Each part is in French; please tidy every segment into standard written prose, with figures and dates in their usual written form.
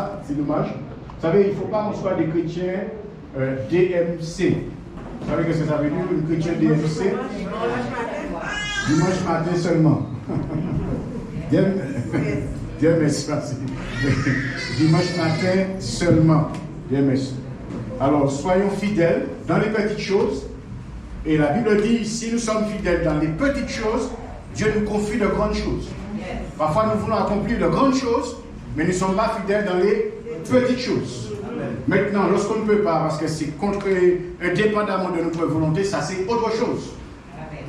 ça, c'est dommage. Vous savez, il ne faut pas qu'on soit des chrétiens DMC. Vous savez ce que ça veut dire, une chrétien DMC? Dimanche matin seulement. DMS, dimanche matin seulement. DMS. Alors, soyons fidèles dans les petites choses. Et la Bible dit, si nous sommes fidèles dans les petites choses, Dieu nous confie de grandes choses. Parfois, nous voulons accomplir de grandes choses, mais nous ne sommes pas fidèles dans les petites choses. Maintenant, lorsqu'on ne peut pas, parce que c'est indépendamment de notre volonté, ça c'est autre chose.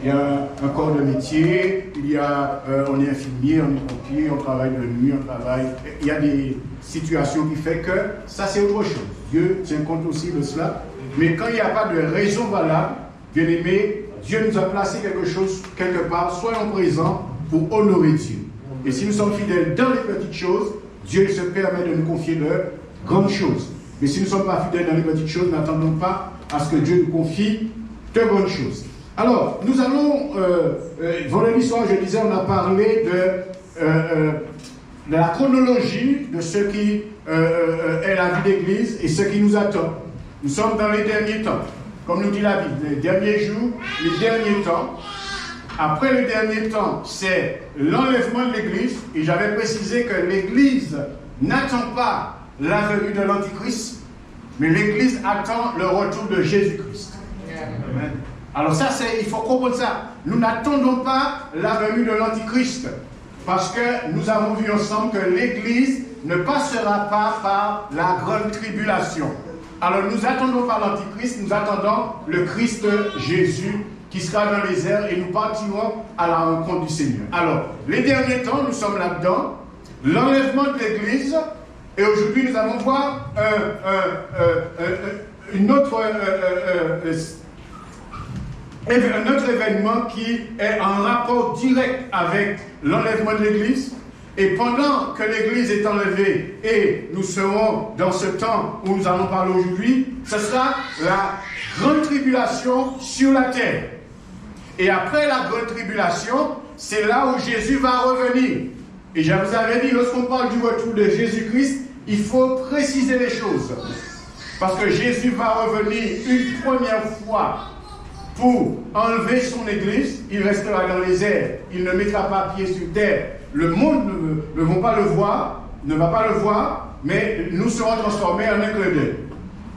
Il y a un corps de métier, on est infirmier, on est pompier, on travaille de nuit, on travaille. Il y a des situations qui font que ça c'est autre chose. Dieu tient compte aussi de cela. Mais quand il n'y a pas de raison valable, bien aimé, Dieu nous a placé quelque chose quelque part, soyons présents pour honorer Dieu. Et si nous sommes fidèles dans les petites choses, Dieu se permet de nous confier de grandes choses. Mais si nous ne sommes pas fidèles dans les petites choses, n'attendons pas à ce que Dieu nous confie de grandes choses. Alors, nous allons, vendredi soir, je disais, on a parlé de la chronologie de ce qui est la vie d'Église et ce qui nous attend. Nous sommes dans les derniers temps. Comme nous dit la Bible, les derniers jours, les derniers temps. Après le dernier temps, c'est l'enlèvement de l'Église. Et j'avais précisé que l'Église n'attend pas la venue de l'Antichrist, mais l'Église attend le retour de Jésus-Christ. Amen. Alors ça, il faut comprendre ça. Nous n'attendons pas la venue de l'Antichrist, parce que nous avons vu ensemble que l'Église ne passera pas par la grande tribulation. Alors nous attendons pas l'Antichrist, nous attendons le Christ Jésus qui sera dans les airs et nous partirons à la rencontre du Seigneur. Alors, les derniers temps, nous sommes là-dedans, l'enlèvement de l'Église, et aujourd'hui nous allons voir un autre événement qui est en rapport direct avec l'enlèvement de l'Église. Et pendant que l'Église est enlevée, et nous serons dans ce temps où nous allons parler aujourd'hui, ce sera la grande tribulation sur la terre. Et après la grande tribulation, c'est là où Jésus va revenir. Et je vous avais dit, lorsqu'on parle du retour de Jésus-Christ, il faut préciser les choses. Parce que Jésus va revenir une première fois pour enlever son Église. Il restera dans les airs. Il ne mettra pas pied sur terre. Le monde ne va pas le voir, mais nous serons transformés en un clin d'œil.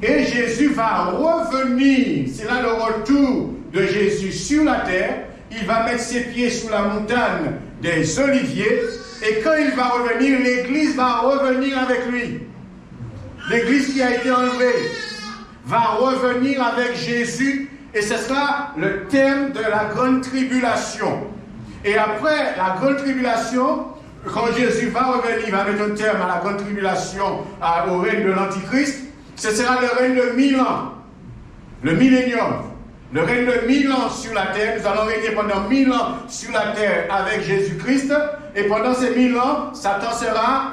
Et Jésus va revenir. C'est là le retour de Jésus sur la terre. Il va mettre ses pieds sous la montagne des Oliviers. Et quand il va revenir, l'Église va revenir avec lui. L'Église qui a été enlevée va revenir avec Jésus. Et ce sera le thème de la grande tribulation. Et après la grande tribulation, quand Jésus va revenir, il va mettre un terme à la grande tribulation, au règne de l'Antichrist. Ce sera le règne de 1000 ans. Le millénium. Le règne de 1000 ans sur la terre. Nous allons régner pendant 1000 ans sur la terre avec Jésus-Christ. Et pendant ces 1000 ans, Satan sera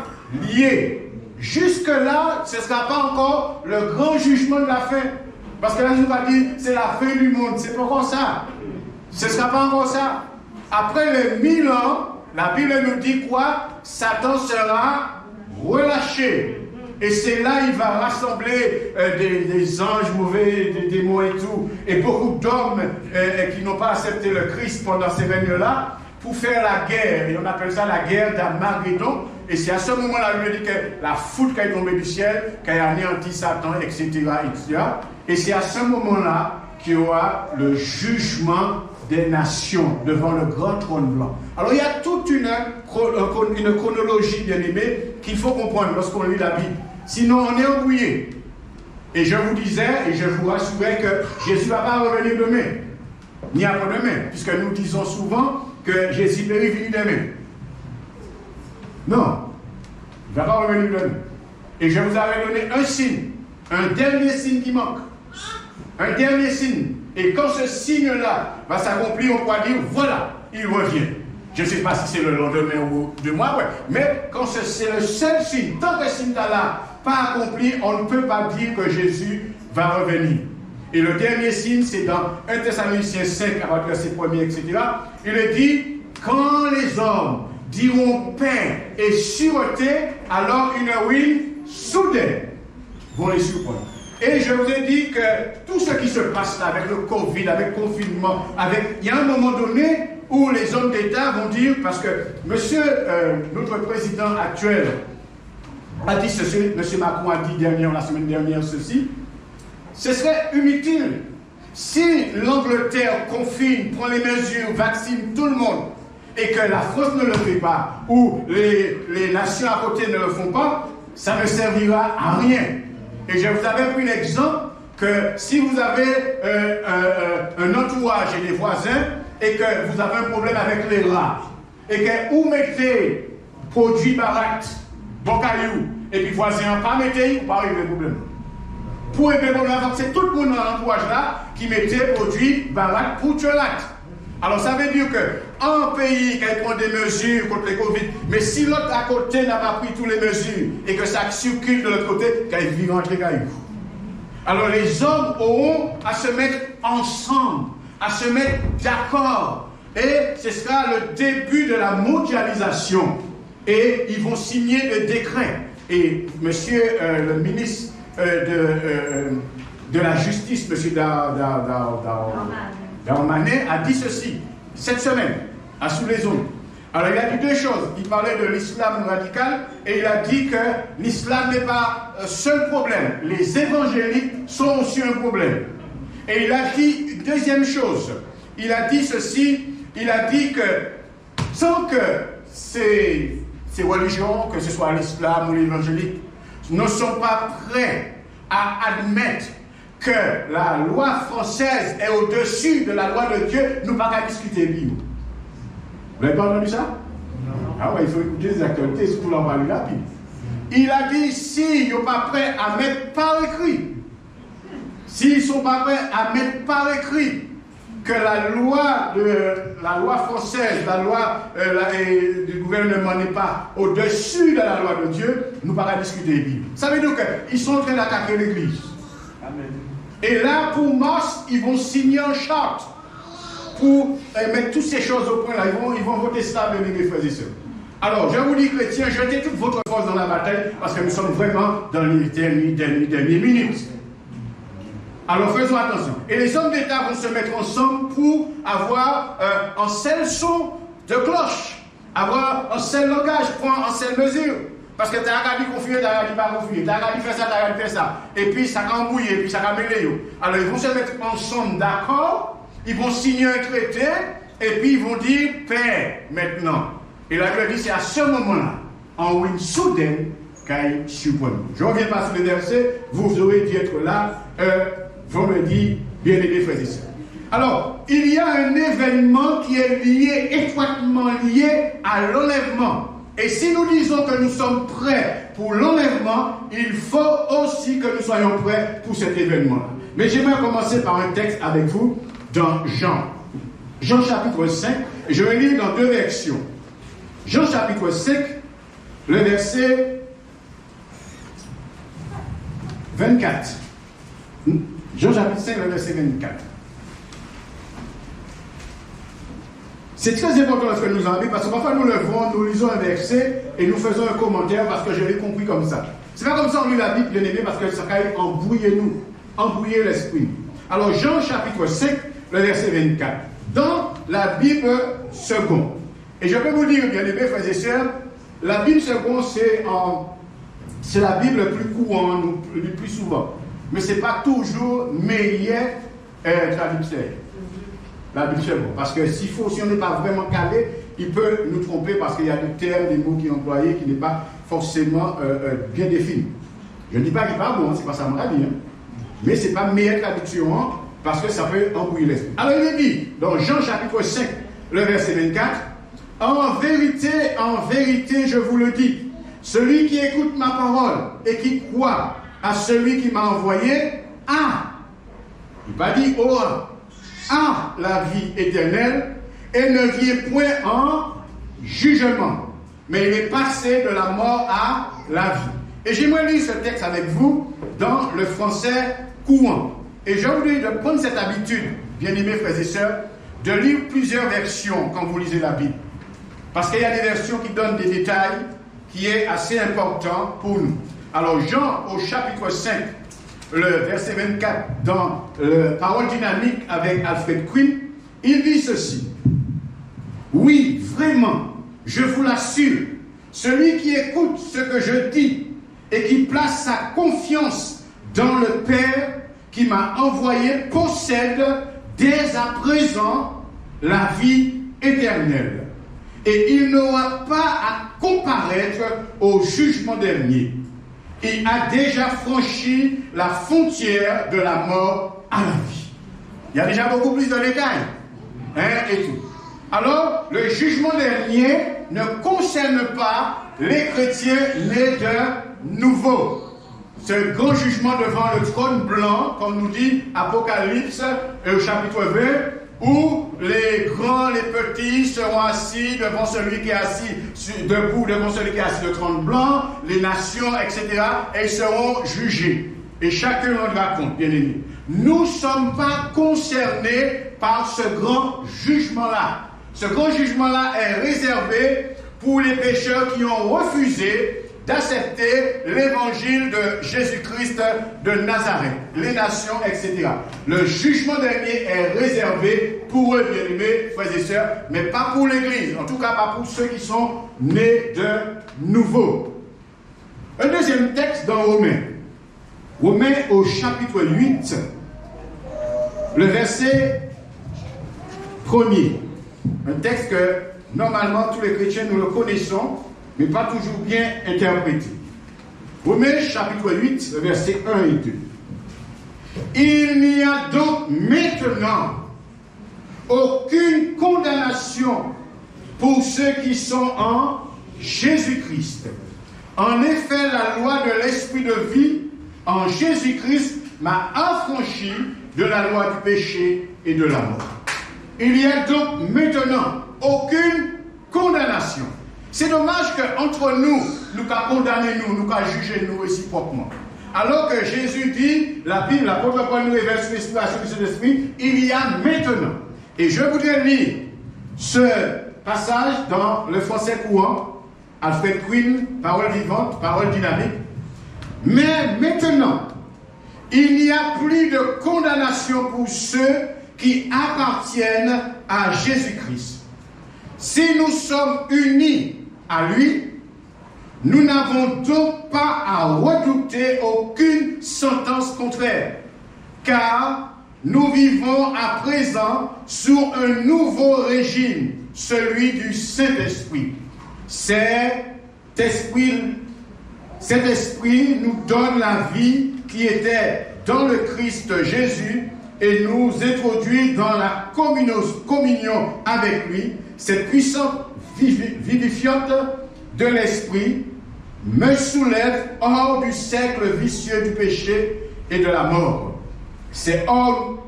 lié. Jusque-là, ce ne sera pas encore le grand jugement de la fin. Parce que là, je ne vais pas dire c'est la fin du monde. C'est pas encore ça. Ce ne sera pas encore ça. Après les 1000 ans, la Bible nous dit quoi? Satan sera relâché. Et c'est là qu'il va rassembler des anges mauvais, des démons et tout, et beaucoup d'hommes qui n'ont pas accepté le Christ pendant ces règnes-là, pour faire la guerre. Et on appelle ça la guerre d'Armageddon. Et c'est à ce moment-là, il dit que la foudre qui est tombée du ciel, qui a anéanti Satan, etc., etc. Et c'est à ce moment-là qu'il y aura le jugement des nations devant le grand trône blanc. Alors il y a toute une chronologie, bien aimée, qu'il faut comprendre lorsqu'on lit la Bible. Sinon on est embrouillé. Et je vous disais, et je vous rassurais que Jésus ne va pas revenir demain, ni après-demain, puisque nous disons souvent que Jésus peut revenir demain. Non, il ne va pas revenir demain. Et je vous avais donné un signe, un dernier signe qui manque. Un dernier signe. Et quand ce signe-là va s'accomplir, on pourra dire, voilà, il revient. Je ne sais pas si c'est le lendemain ou 2 mois, ouais. Mais quand c'est le seul signe, tant que ce signe-là pas accompli, on ne peut pas dire que Jésus va revenir. Et le dernier signe, c'est dans 1 Thessaloniciens 5, à partir de verset 1er, etc. Il est dit, quand les hommes diront paix et sûreté, alors une ruine soudaine vont les surprendre. Et je vous ai dit que tout ce qui se passe là, avec le Covid, avec le confinement, il y a un moment donné où les hommes d'État vont dire, parce que notre président actuel a dit ceci, M. Macron a dit la semaine dernière ceci, ce serait inutile si l'Angleterre confine, prend les mesures, vaccine tout le monde, et que la France ne le fait pas, ou les nations à côté ne le font pas, ça ne servira à rien. Et je vous avais pris l'exemple que si vous avez un entourage et des voisins, et que vous avez un problème avec les rats, et que vous mettez produit baraque, bon caillou, et puis voisin pas mettez, vous pas arriver au problème. Pour régler le problème, c'est tout le monde dans l'entourage là qui mettait produit baraque pour tuer l'acte. Alors ça veut dire qu'un pays qui prend des mesures contre le Covid, mais si l'autre à côté n'a pas pris toutes les mesures et que ça circule de l'autre côté, qu'il vit entre les cailloux. Alors les hommes auront à se mettre ensemble, à se mettre d'accord. Et ce sera le début de la mondialisation. Et ils vont signer le décret. Et monsieur le ministre de la Justice, monsieur Darmanin, a dit ceci, cette semaine, à Sous les Ondes. Alors il a dit deux choses. Il parlait de l'islam radical et il a dit que l'islam n'est pas le seul problème. Les évangéliques sont aussi un problème. Et il a dit une deuxième chose. Il a dit ceci, il a dit que sans que ces religions, que ce soit l'islam ou l'évangélique, ne sont pas prêts à admettre que la loi française est au-dessus de la loi de Dieu, nous ne pouvons pas discuter de Bible. Vous n'avez pas entendu ça? Non. Ah ouais, il faut écouter les actualités, surtout l'envoi de la Bible. Il a dit, s'ils ne sont pas prêts à mettre par écrit, s'ils ne sont pas prêts à mettre par écrit que la loi française, la loi du gouvernement n'est pas au-dessus de la loi de Dieu, nous ne pouvons pas discuter de Bible. Ça veut dire qu'ils sont en train d'attaquer l'Église. Amen. Et là, pour mars, ils vont signer un charte pour mettre toutes ces choses au point là. Ils vont voter ça, mes frères et sœurs. Alors, je vous dis, chrétiens, jetez toute votre force dans la bataille parce que nous sommes vraiment dans les dernières minutes. Alors, faisons attention. Et les hommes d'État vont se mettre ensemble pour avoir un seul son de cloche, avoir un seul langage, prendre un seule mesure. Parce que tu as regardé confier, tu as regardé pas confier, tu as regardé faire ça, tu as regardé faire ça. Et puis ça va embrouiller, et puis ça va mêler. Alors ils vont se mettre ensemble d'accord, ils vont signer un traité, et puis ils vont dire paix maintenant. Et la Bible dit c'est à ce moment-là, en une soudaine, qu'il surprend. Je ne reviens pas sur le verset, vous aurez dû être là vendredi, bien-aimés frères et sœurs. Alors, il y a un événement qui est lié, étroitement lié à l'enlèvement. Et si nous disons que nous sommes prêts pour l'enlèvement, il faut aussi que nous soyons prêts pour cet événement-là. Mais j'aimerais commencer par un texte avec vous dans Jean. Jean chapitre 5, et je vais lire dans deux versions. Jean chapitre 5, le verset 24. Jean chapitre 5, le verset 24. C'est très important ce que nous avons dit, parce que parfois nous levons, nous lisons un verset et nous faisons un commentaire parce que je l'ai compris comme ça. C'est pas comme ça on lit la Bible, bien aimé, parce que ça va embrouiller l'esprit. Alors Jean chapitre 5, le verset 24. Dans la Bible seconde. Et je peux vous dire, bien aimé, frères et sœurs, la Bible seconde, c'est la Bible le plus courante, le plus souvent. Mais ce n'est pas toujours meilleur traducteur. La Bible seconde. Parce que si on n'est pas vraiment calé, il peut nous tromper parce qu'il y a des termes, des mots qui sont employés qui n'est pas forcément bien définis. Je ne dis pas qu'il n'est pas bon, c'est pas ça mon avis. Mais ce n'est pas meilleure traduction parce que ça peut embrouiller l'esprit. Alors il est dit, dans Jean chapitre 5, le verset 24, en vérité, je vous le dis, celui qui écoute ma parole et qui croit à celui qui m'a envoyé a, il n'a pas dit a la vie éternelle et ne vient point en jugement, mais il est passé de la mort à la vie. Et j'aimerais lire ce texte avec vous dans le français courant. Et je vous dis de prendre cette habitude, bien-aimés frères et sœurs, de lire plusieurs versions quand vous lisez la Bible. Parce qu'il y a des versions qui donnent des détails qui est assez important pour nous. Alors Jean au chapitre 5, le verset 24, dans Parole dynamique avec Alfred Quinn, il dit ceci. Oui, vraiment, je vous l'assure, celui qui écoute ce que je dis et qui place sa confiance dans le Père qui m'a envoyé possède dès à présent la vie éternelle. Et il n'aura pas à comparaître au jugement dernier. Il a déjà franchi la frontière de la mort à la vie. Il y a déjà beaucoup plus de détails. Et tout. Alors, le jugement dernier ne concerne pas les chrétiens nés de nouveau. Ce grand jugement devant le trône blanc, comme nous dit Apocalypse au chapitre 20, où les grands, les petits seront assis devant celui qui est assis, debout devant celui qui est assis au trône blanc, les nations, etc., et ils seront jugés. Et chacun rendra compte, bien aimé. Nous ne sommes pas concernés par ce grand jugement-là. Ce grand jugement-là est réservé pour les pécheurs qui ont refusé d'accepter l'évangile de Jésus-Christ de Nazareth, les nations, etc. Le jugement dernier est réservé pour eux, bien-aimés, frères et sœurs, mais pas pour l'Église, en tout cas pas pour ceux qui sont nés de nouveau. Un deuxième texte dans Romains. Romains au chapitre 8, le verset 1er. Un texte que normalement tous les chrétiens nous le connaissons, mais pas toujours bien interprété. Romains chapitre 8, versets 1 et 2. Il n'y a donc maintenant aucune condamnation pour ceux qui sont en Jésus-Christ. En effet, la loi de l'esprit de vie en Jésus-Christ m'a affranchi de la loi du péché et de la mort. Il n'y a donc maintenant aucune condamnation. C'est dommage qu'entre nous, nous qu'à condamner nous qu'à juger nous réciproquement. Alors que Jésus dit, la Bible, l'apôtre Paul nous révèle sur l'inspiration du Saint-Esprit, il y a maintenant. Et je voudrais lire ce passage dans le français courant, Alfred Quinn, parole vivante, parole dynamique. Mais maintenant, il n'y a plus de condamnation pour ceux qui appartiennent à Jésus-Christ. Si nous sommes unis à lui, nous n'avons donc pas à redouter aucune sentence contraire, car nous vivons à présent sous un nouveau régime, celui du Saint-Esprit. Cet esprit nous donne la vie qui était dans le Christ Jésus et nous introduit dans la communion avec lui. Cette puissance vivifiante de l'esprit me soulève hors du cercle vicieux du péché et de la mort. Cet ordre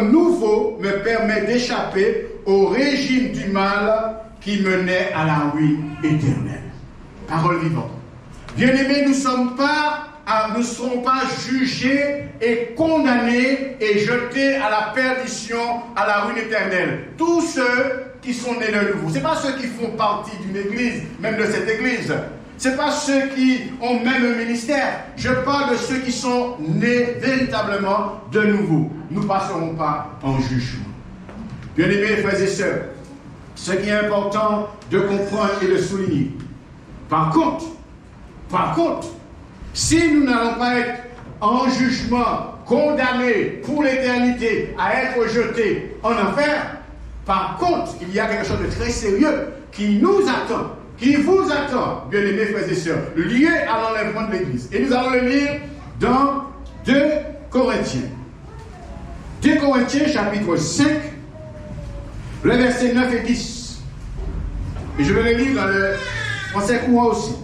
nouveau me permet d'échapper au régime du mal qui menait à la ruine éternelle. Parole vivante. Bien-aimés, nous ne serons pas jugés et condamnés et jetés à la perdition, à la ruine éternelle. Tous ceux qui sont nés de nouveau. Ce n'est pas ceux qui font partie d'une église, même de cette église. Ce n'est pas ceux qui ont même un ministère. Je parle de ceux qui sont nés véritablement de nouveau. Nous ne passerons pas en jugement. Bien-aimés frères et sœurs, ce qui est important de comprendre et de souligner. Par contre, si nous n'allons pas être en jugement, condamnés pour l'éternité à être jetés en enfer, par contre, il y a quelque chose de très sérieux qui nous attend, qui vous attend, bien-aimés frères et sœurs, lié à l'enlèvement de l'Église. Et nous allons le lire dans 2 Corinthiens. 2 Corinthiens, chapitre 5, le verset 9 et 10. Et je vais le lire dans le français courant aussi.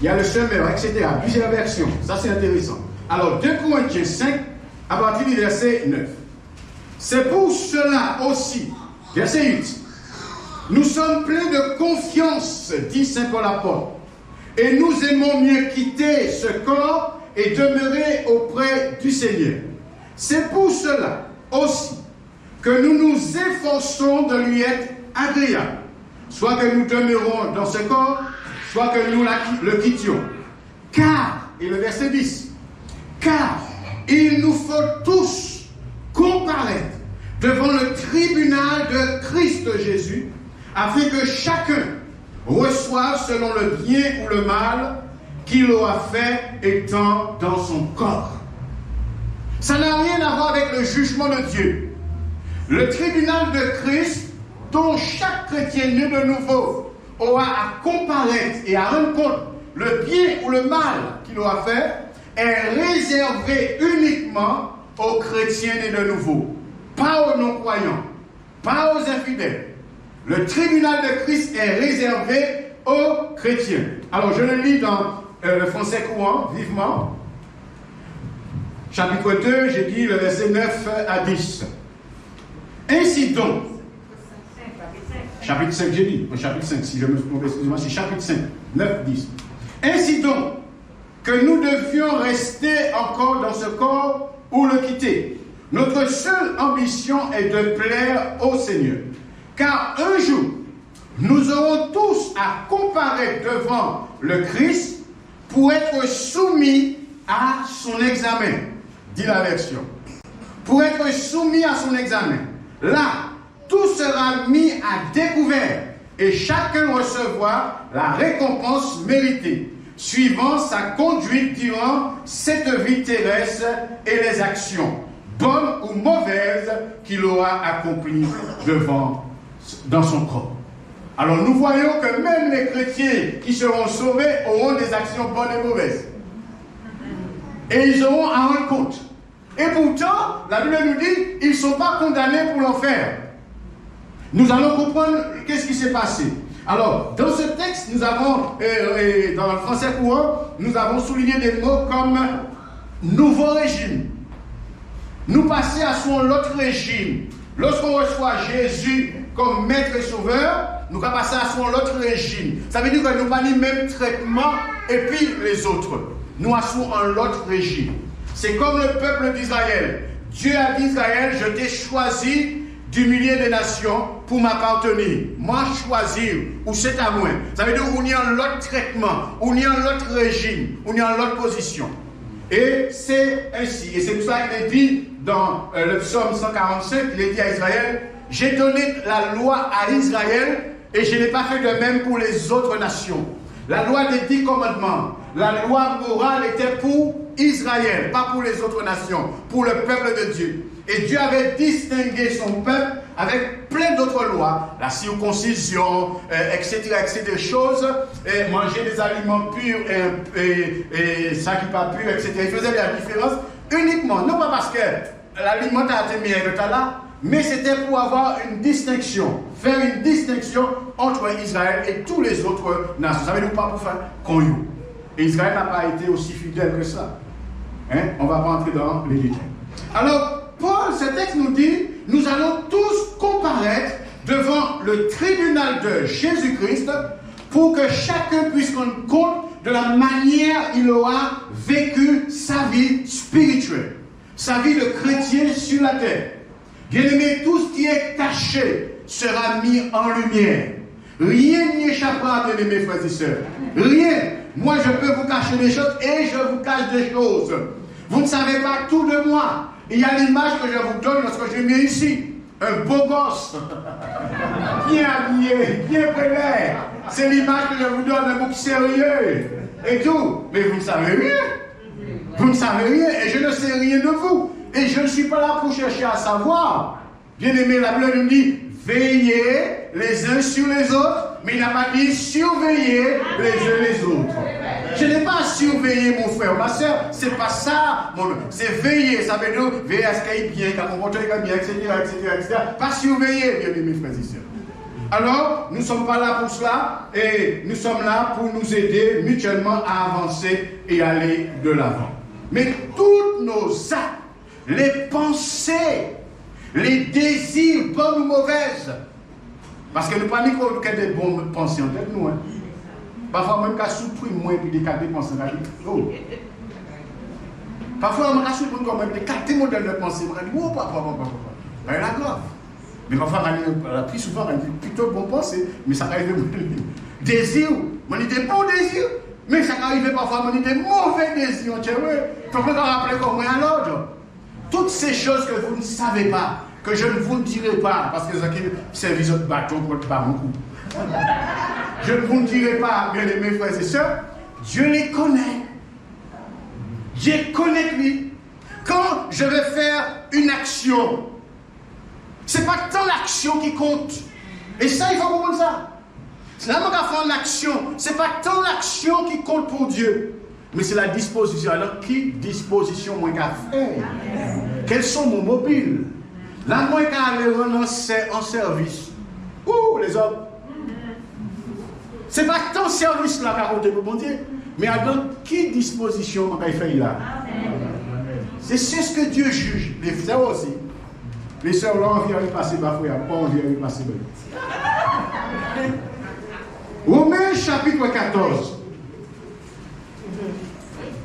Il y a le semeur, etc. Plusieurs versions. Ça, c'est intéressant. Alors, 2 Corinthiens 5, à partir du verset 9. C'est pour cela aussi, verset 8, nous sommes pleins de confiance, dit Saint Paul apôtre, et nous aimons mieux quitter ce corps et demeurer auprès du Seigneur. C'est pour cela aussi que nous nous efforçons de lui être agréables, soit que nous demeurons dans ce corps, soit que nous le quittions. Car, et le verset 10, car il nous faut tous comparaître devant le tribunal de Christ Jésus, afin que chacun reçoive selon le bien ou le mal qu'il aura fait étant dans son corps. Ça n'a rien à voir avec le jugement de Dieu. Le tribunal de Christ, dont chaque chrétien né de nouveau aura à comparaître et à rendre compte le bien ou le mal qu'il aura fait, est réservé uniquement aux chrétiens nés de nouveau, pas aux non-croyants, pas aux infidèles. Le tribunal de Christ est réservé aux chrétiens. Alors je le lis dans le français courant, vivement. Chapitre 2, j'ai dit le verset 9 à 10. Ainsi donc, chapitre 5, j'ai dit, chapitre 5, si je me trompe, excusez-moi, c'est chapitre 5, 9, 10. Ainsi donc, que nous devions rester encore dans ce corps ou le quitter. Notre seule ambition est de plaire au Seigneur. Car un jour, nous aurons tous à comparaître devant le Christ pour être soumis à son examen, dit la version. Pour être soumis à son examen. Là, tout sera mis à découvert et chacun recevra la récompense méritée, suivant sa conduite durant cette vie terrestre et les actions, bonnes ou mauvaises, qu'il aura accomplies dans son corps. Alors nous voyons que même les chrétiens qui seront sauvés auront des actions bonnes et mauvaises. Et ils auront à rendre compte. Et pourtant, la Bible nous dit, ils ne sont pas condamnés pour l'enfer. Nous allons comprendre qu'est-ce qui s'est passé. Alors, dans ce texte, nous avons, dans le français courant, nous avons souligné des mots comme nouveau régime. Nous passer à son autre régime. Lorsqu'on reçoit Jésus comme maître et sauveur, nous allons passer à son autre régime. Ça veut dire que nous n'avons pas le même traitement et puis les autres. Nous avons un autre régime. C'est comme le peuple d'Israël. Dieu a dit à Israël, je t'ai choisi du milieu des nations pour m'appartenir. Moi, choisir, ou c'est à moi. Ça veut dire qu'on y a un autre traitement, on y a un autre régime, on y a une autre position. Et c'est ainsi. Et c'est pour ça qu'il est dit dans le psaume 145, il est dit à Israël, j'ai donné la loi à Israël et je n'ai pas fait de même pour les autres nations. La loi des 10 commandements, la loi morale était pour Israël, pas pour les autres nations, pour le peuple de Dieu. Et Dieu avait distingué son peuple avec plein d'autres lois, la circoncision, etc., des choses, et manger des aliments purs et ça qui n'est pas pur, etc. Il faisait la différence uniquement, non pas parce que l'aliment a été mis là, mais c'était pour avoir une distinction, faire une distinction entre Israël et tous les autres nations. Ça veut dire pas pour faire qu'on. Et Israël n'a pas été aussi fidèle que ça. Hein? On ne va pas entrer dans les détails. Alors, Paul, ce texte nous dit, nous allons tous comparaître devant le tribunal de Jésus-Christ pour que chacun puisse rendre compte de la manière dont il aura vécu sa vie spirituelle, sa vie de chrétien sur la terre. Bien-aimé, tout ce qui est caché sera mis en lumière. Rien n'y échappera, bien-aimés frères et sœurs. Rien. Moi, je peux vous cacher des choses et je vous cache des choses. Vous ne savez pas tout de moi. Il y a l'image que je vous donne lorsque je viens ici. Un beau gosse, bien habillé, bien prêt. C'est l'image que je vous donne, un bouc sérieux et tout. Mais vous ne savez rien. Vous ne savez rien et je ne sais rien de vous. Et je ne suis pas là pour chercher à savoir. Bien aimé, la Bible nous dit, veillez les uns sur les autres, mais il n'a pas dit surveiller les uns les autres. Je n'ai pas à surveiller mon frère, ma soeur, c'est pas ça. C'est veiller, ça veut dire veiller à ce qu'il est bien, qu'à comporter bien, etc., etc. Pas surveiller, bien aimé, frères et sœurs. Alors, nous ne sommes pas là pour cela, et nous sommes là pour nous aider mutuellement à avancer et aller de l'avant. Mais toutes nos actes, les pensées, les désirs, bonnes ou mauvaises, parce que nous ne pas dire qu'on a des bonnes pensées en tête, nous. Hein. Parfois, même qu'à supprimer moins puis des cas de pensées. Parfois, on a supprimer comme même des quatre modèles de pensée. On a dit, oh, papa. Ben, la grave. Mais parfois, plus souvent, on a dit plutôt bon pensée, mais ça arrive de désir, On dit des bons désirs, mais ça arrive parfois, on dit des mauvais désirs. Il faut que vous rappelez comment à l'ordre. Toutes ces choses que vous ne savez pas, que je ne vous dirai pas, parce que c'est service de bâton contre pas mon coup. Je ne vous dirai pas, bien aimés frères et sœurs, Dieu les connaît. Dieu connaît lui. Quand je vais faire une action, ce n'est pas tant l'action qui compte. Et ça, il faut comprendre ça. C'est là qu'on va faire l'action. Ce n'est pas tant l'action qui compte pour Dieu, mais c'est la disposition. Alors, qui disposition moi qu'à faire? Quels sont mon mobile? Là, moi qu'à aller rendre en service. Ouh, les hommes. Ce n'est pas tant service là qu'à compter pour mon Dieu, mais alors, qui disposition moi qu'à faire là? C'est ce que Dieu juge. Les frères aussi. Les sœurs là, on vient y passer ma frère, pas on vient y passer ma. Romains chapitre 14.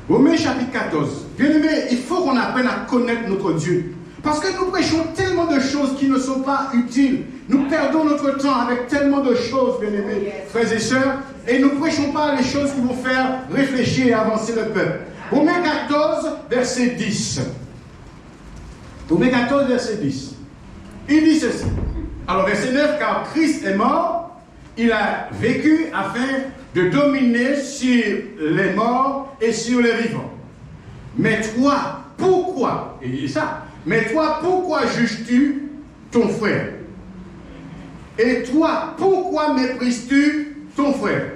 Romains chapitre 14. Bien aimé, il faut qu'on apprenne à connaître notre Dieu. Parce que nous prêchons tellement de choses qui ne sont pas utiles. Nous perdons notre temps avec tellement de choses, bien aimés, frères et sœurs, et nous ne prêchons pas les choses qui vont faire réfléchir et avancer le peuple. Romains 14, verset 10. Romains 14, verset 10. Il dit ceci. Alors, verset 9, car Christ est mort, il a vécu afin de dominer sur les morts et sur les vivants. Mais toi, pourquoi, et il dit ça, mais toi, pourquoi juges-tu ton frère? Et toi, pourquoi méprises-tu ton frère?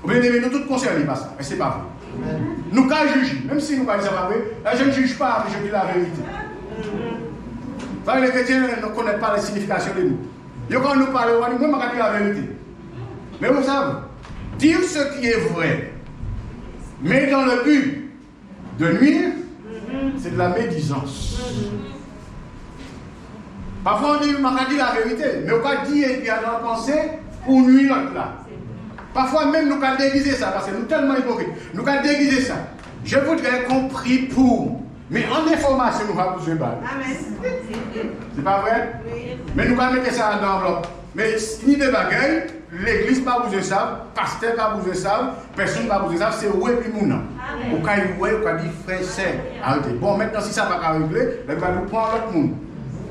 Bien aimé, nous tous concernés par ça, mais ce n'est pas vrai. Nous qu'à juger, même si nous ne disons pas vrai, je ne juge pas, mais je dis la vérité. Les chrétiens ne connaissent pas la signification de nous. Et quand nous parlons, moi, je dis la vérité. Mais vous savez, dire ce qui est vrai, mais dans le but de nuire, c'est de la médisance. Parfois on dit, je dis la vérité, mais on peut dire qu'il y a dans la pensée pour nuire l'autre là. Parfois même nous pouvons déguiser ça, parce que nous sommes tellement hypocrites. Nous pouvons déguiser ça. Je voudrais qu'on prie pour. Mais en information, nous n'avons pas besoin de balle. C'est pas vrai? Mais nous allons mettre ça dans l'enveloppe. Mais ni de bagaille, l'église pas besoin de ça, pasteur pas besoin de ça, personne pas besoin de ça, c'est où et puis mouna. Au cas où il dit frère, c'est arrêtez. Bon, maintenant si ça va pas régler, il va nous prendre l'autre monde.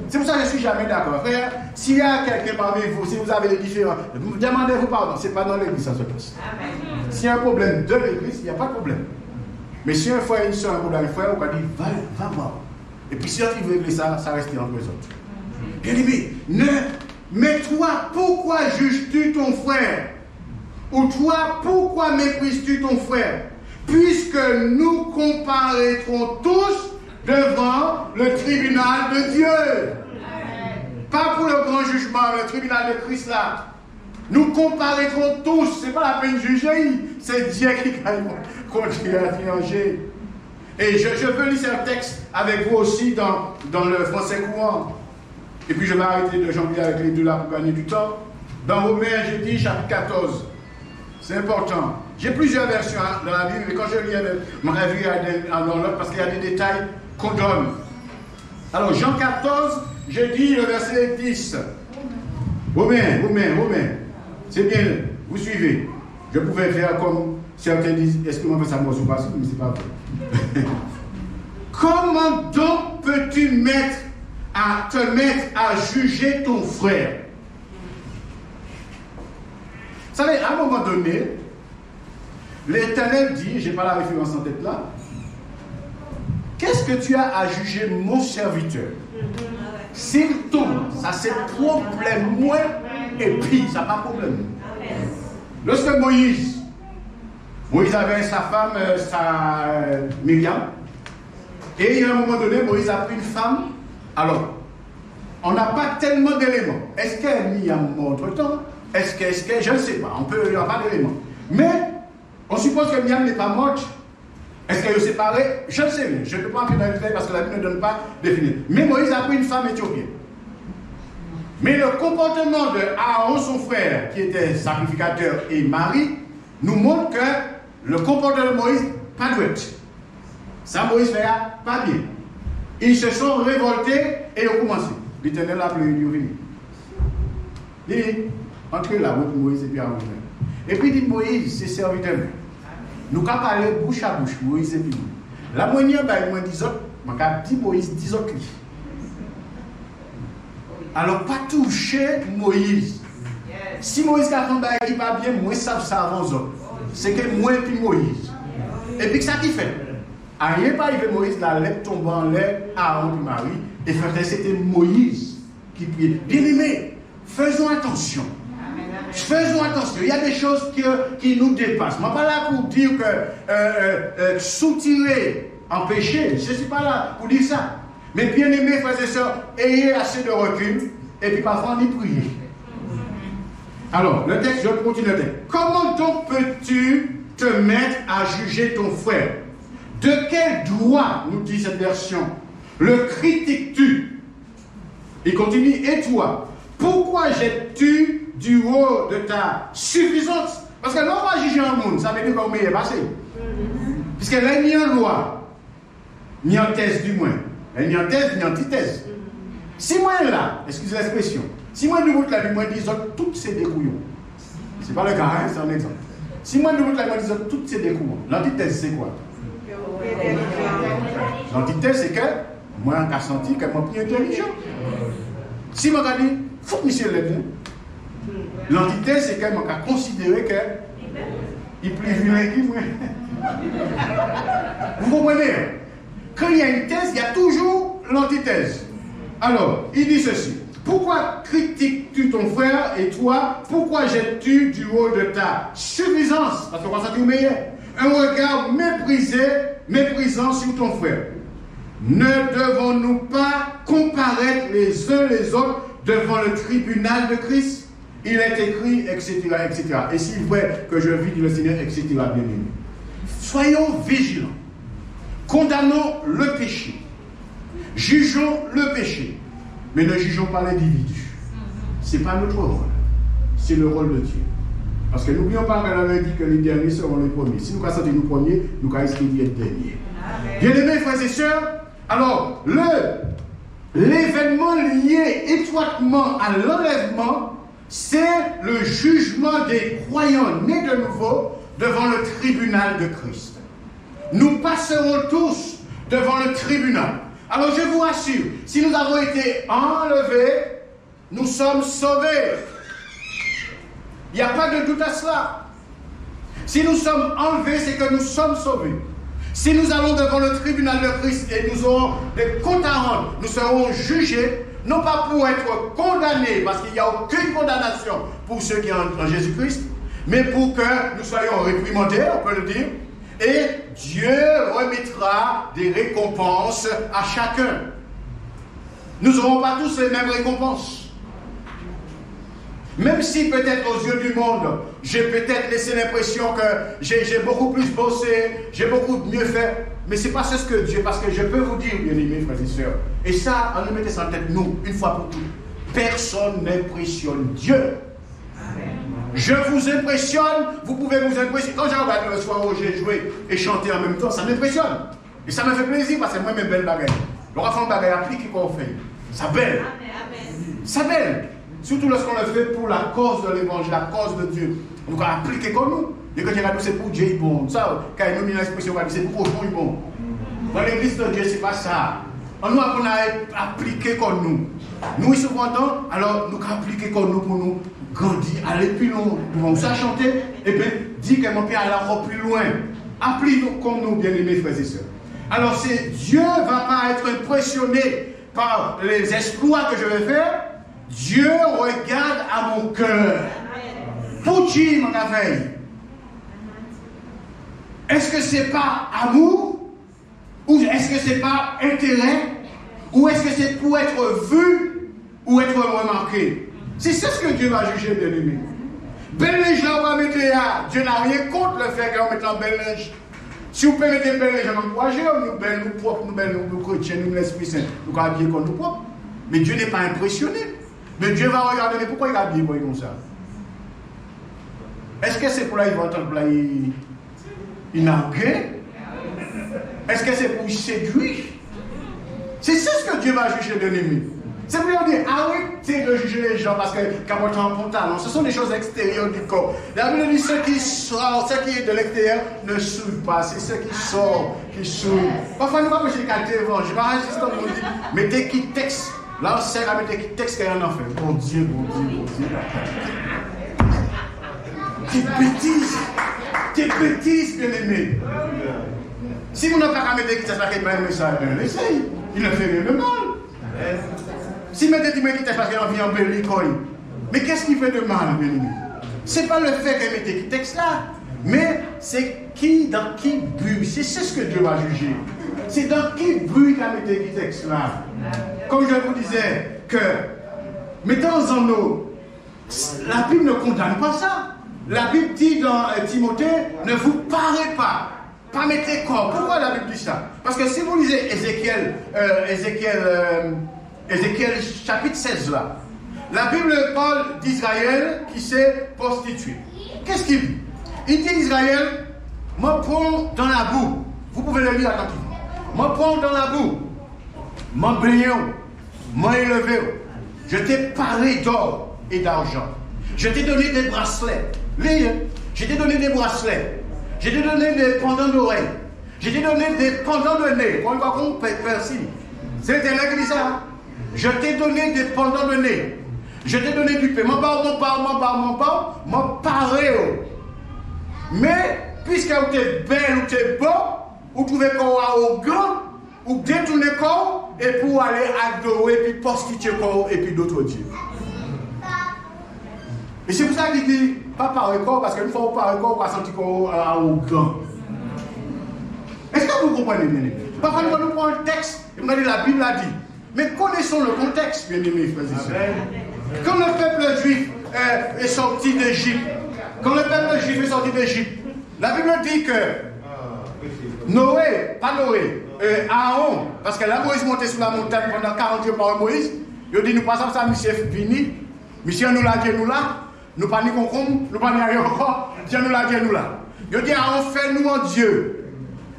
C'est pour ça que je ne suis jamais d'accord. Frère, s'il y a quelqu'un parmi vous, si vous avez des différends, demandez-vous pardon. Ce n'est pas dans l'église ça se passe. S'il y a un problème de l'église, il n'y a pas de problème. Mais si un frère et une soeur ont un problème, frère, on va dire, va voir. Et puis si il veut régler ça, ça reste entre les autres. Bien aimé, mais toi, pourquoi juges-tu ton frère? Ou toi, pourquoi méprises-tu ton frère? Puisque nous comparaîtrons tous devant le tribunal de Dieu. Pas pour le grand jugement, le tribunal de Christ là. Nous comparaîtrons tous, ce n'est pas la peine de juger, c'est Dieu qui gagne contre l'étranger. Et je veux lire un texte avec vous aussi dans le français courant. Et puis je vais arrêter de jongler avec les deux là pour gagner du temps. Dans Romains, j'ai dit chapitre 14. C'est important. J'ai plusieurs versions dans la Bible, mais quand je lis, je m'en vu dans l'autre parce qu'il y a des détails qu'on donne. Alors, Jean 14, j'ai dit le verset 10. Romains. C'est bien, vous suivez. Je pouvais faire comme certains disent, est-ce que moi ça me ou pas, mais c'est pas vrai. Comment donc peux-tu te mettre à juger ton frère? Vous savez, à un moment donné, l'Éternel dit, je n'ai pas la référence en tête là, qu'est-ce que tu as à juger mon serviteur? S'il tombe, ça c'est problème moins, et puis ça n'a pas de problème. Lorsque Moïse avait sa femme, Myriam, et à un moment donné, Moïse a pris une femme. Alors, on n'a pas tellement d'éléments. Est-ce qu'elle est Myriam entre-temps? Est-ce que, je ne sais pas, il n'y a pas d'éléments. Mais, on suppose que Myriam n'est pas morte. Est-ce qu'elle est séparée? Je ne sais rien. Je ne peux pas entrer dans le détail parce que la Bible ne donne pas définir. Mais Moïse a pris une femme éthiopienne. Mais le comportement de Aaron, son frère, qui était sacrificateur et mari, nous montre que le comportement de Moïse, pas douette. Ça, Moïse fait pas bien. Ils se sont révoltés et ont commencé. L'Éternel a appelé, il est venu. Il dit, entrez là, Moïse et puis Aaron. Et puis il dit Moïse, c'est serviteur. Nous avons parlé bouche à bouche, Moïse et puis. La moyenne, moi, dis autres, je dis Moïse, 10 autres. Alors, pas toucher Moïse. Si Moïse a fait un bagage qui pas bien, moi, ça avant les autres. C'est que moi et puis Moïse. Et puis, ça qui fait. Rien pas arrivé Moïse, la lettre tombe en l'air, Aaron puis Marie, et c'était Moïse qui priait. Bien aimé, faisons attention. Faisons attention. Il y a des choses qui nous dépassent. Je ne suis pas là pour dire que soutirer en péché. Je ne suis pas là pour dire ça. Mais bien aimé, frères et sœurs, ayez assez de recul et puis parfois on y prier. Alors, le texte, je continue le texte. Comment donc peux-tu te mettre à juger ton frère? De quel droit, nous dit cette version, le critiques-tu? Il continue, et toi, pourquoi jettes-tu du haut de ta suffisance? Parce que l'on va juger un monde, ça veut dire qu'on est passé. Puisqu'elle a ni en loi, ni en thèse du moins. Elle ni en thèse, ni en antithèse. Si moi là, excusez l'expression, si moi nous montre la moi disons toutes ces découillons. C'est pas le cas, hein, c'est un exemple. Si moi nous montre la moi disons toutes ces découillons, l'antithèse c'est quoi? L'antithèse c'est que moi j'ai senti que moi plus intelligent. Si moi j'ai dit, faut que monsieur l'aide. L'antithèse c'est que moi j'ai considéré que il est plus vilain que moi. Vous comprenez? Quand il y a une thèse, il y a toujours l'antithèse. Alors, il dit ceci. Pourquoi critiques-tu ton frère et toi, pourquoi jettes-tu du haut de ta suffisance? Parce qu'on va sentir meilleur. Un regard méprisant sur ton frère. Ne devons-nous pas comparaître les uns les autres devant le tribunal de Christ? Il est écrit, etc., etc. Et s'il faut que je vis le Seigneur, etc., bien aimé. Soyons vigilants. Condamnons le péché. Jugeons le péché. Mais ne jugeons pas l'individu. Ce n'est pas notre rôle. C'est le rôle de Dieu. Parce que n'oublions pas qu'elle avait dit que les derniers seront les premiers. Si nous avons sorti nous premiers, nous avons essayé d'être derniers. Bien-aimés frères et sœurs, alors, l'événement lié étroitement à l'enlèvement, c'est le jugement des croyants nés de nouveau devant le tribunal de Christ. Nous passerons tous devant le tribunal. Alors je vous rassure, si nous avons été enlevés, nous sommes sauvés. Il n'y a pas de doute à cela. Si nous sommes enlevés, c'est que nous sommes sauvés. Si nous allons devant le tribunal de Christ et nous aurons des comptes à rendre, nous serons jugés, non pas pour être condamnés, parce qu'il n'y a aucune condamnation pour ceux qui sont en Jésus-Christ, mais pour que nous soyons réprimandés, on peut le dire, et Dieu remettra des récompenses à chacun. Nous n'aurons pas tous les mêmes récompenses. Même si peut-être aux yeux du monde, j'ai peut-être laissé l'impression que j'ai beaucoup plus bossé, j'ai beaucoup mieux fait, mais ce n'est pas ce que Dieu, parce que je peux vous dire, bien-aimés frères et sœurs, et ça, on le mettait ça en tête, nous, une fois pour toutes, personne n'impressionne Dieu. Je vous impressionne, vous pouvez vous impressionner. Quand j'ai regardé le soir où j'ai joué et chanté en même temps, ça m'impressionne. Et ça me fait plaisir parce que moi, mes belles bagailles. Le rafon bagaille applique qu'on fait. Ça belle. Ça belle. Surtout lorsqu'on le fait pour la cause de l'évangile, la cause de Dieu. On doit appliquer comme nous. Et quand il y a c'est pour Dieu, il est bon. Ça, quand il nous met l'expression, c'est pour Dieu, il est bon. Dans l'église de Dieu, ce n'est pas ça. On doit appliquer comme nous. Nous, ils sont contents, alors nous appliquer comme nous pour nous grandir, aller plus loin. Nous vont ça chanter, et bien, dire que mon Père aller encore plus loin. Appliquez-nous comme nous, bien-aimés frères et sœurs. Alors, Dieu ne va pas être impressionné par les exploits que je vais faire. Dieu regarde à mon cœur. Pour qui, mon affaire? Est-ce que c'est pas amour? Ou est-ce que c'est pas intérêt? Ou est-ce que c'est pour être vu ou être remarqué? C'est ça ce que Dieu va juger, bien aimé. Bel linge là, on va mettre là. Dieu n'a rien contre le fait qu'on mette en bel linge. Si vous pouvez mettre bel linge, on va encourager, nous belles, nous propres, nous belles, nous chrétiens, nous l'Esprit Saint, nous habiller comme nous propres. Mais Dieu n'est pas impressionné. Mais Dieu va regarder, mais pourquoi il a habillé comme ça? Est-ce que c'est pour là qu'il va entendre là, il narguer? Est-ce que c'est pour séduire? C'est ça ce que Dieu va juger, bien aimé. C'est pour dire, arrêtez de juger les gens parce qu'ils portent un pantalon. Ce sont des choses extérieures du corps. La Bible dit, ceux qui sortent, ceux qui sont de l'extérieur ne souillent pas. C'est ceux qui sortent qui souillent. Parfois, nous ne pouvons pas calter l'évangile. Je comme on dit, mettez qui texte. Là, on sert à mettre qui texte qu'il y a un enfant. Bon Dieu, bon Dieu, bon Dieu. Quelle bêtise, bien aimé. Si vous n'avez pas mettre qui texte, parce qu'il y a un message, essaye. Il ne fait rien de mal. Si vous mettez qui texte parce qu'il y a un bellicole, mais qu'est-ce qui fait de mal, bien aimé? Ce n'est pas le fait que mettez qui texte là, mais c'est qui, dans qui but. C'est ce que Dieu va juger. C'est dans qui but qu'il a mis qui texte là. Comme je vous disais, que mettons en nous, la Bible ne condamne pas ça. La Bible dit dans Timothée, ne vous parlez pas. Pas mettez corps. Pourquoi la Bible dit ça? Parce que si vous lisez Ézéchiel chapitre 16 là, la Bible parle d'Israël qui s'est prostitué. Qu'est-ce qu'il dit? Il dit Israël, moi prends dans la boue. Vous pouvez le lire attentivement. Moi prends dans la boue. Moi baignons. Moi élevé. Je t'ai parlé d'or et d'argent. Je t'ai donné des bracelets. Je t'ai donné des bracelets. Je t'ai donné des pendants d'oreilles. Je t'ai donné des pendants de nez. Quand on va qu'on persil. C'est l'Éternel qui dit ça. Je t'ai donné des pendants de nez. Je t'ai donné du pain. Mon paré. Mais, puisque vous êtes belle ou vous êtes beau, vous trouvez qu'on a au grand, ou détourner corps, et pour aller adorer, puis prostituer corps, et puis d'autres dieux. Et c'est pour ça qu'il dit, pas par corps, parce qu'une fois on parle corps, on va sentir qu'on a au grand. Est-ce que vous comprenez bien? Parfois, nous prenons un texte, et nous dit la Bible a dit. Mais connaissons le contexte, bien aimés, frères et sœurs. Quand le peuple juif est sorti d'Égypte, la Bible dit que Aaron, parce que là, Moïse montait sur la montagne pendant 40 jours par Moïse, il dit, nous passons ça, monsieur fini, monsieur nous l'a dit, nous là, nous pas ni concombre, nous pas ni rien encore, Dieu nous l'a dit, nous là. Il dit, Aaron, fais-nous un Dieu.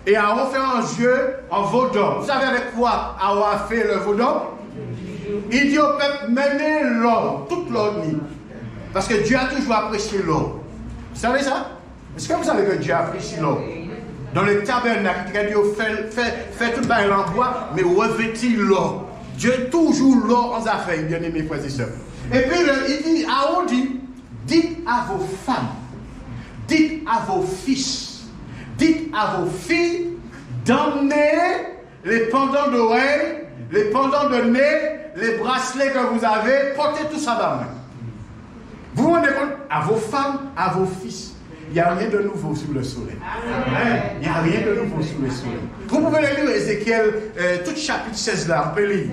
Et Aaron fait un Dieu en veau d'or. Vous savez avec quoi Aaron a fait le veau d'or? Il dit au peuple, menez l'or, toute l'or. Parce que Dieu a toujours apprécié l'or. Vous savez ça? Est-ce que vous savez que Dieu apprécie l'or? Dans le tabernacle, il a dit, fait tout le en bois, mais revêtit l'or. Dieu toujours l'or en affaires, bien aimés frères et sœurs. Et puis il dit, Aaron dit, dites à vos femmes, dites à vos fils, dites à vos filles d'emmener les pendants d'oreilles, les pendants de nez, les bracelets que vous avez, portez tout ça dans la main. Vous vous rendez compte? À vos femmes, à vos fils. Il n'y a rien de nouveau sous le soleil. Il n'y a rien de nouveau sous le soleil. Vous pouvez le lire, Ézéchiel, tout chapitre 16 là, on peut lire.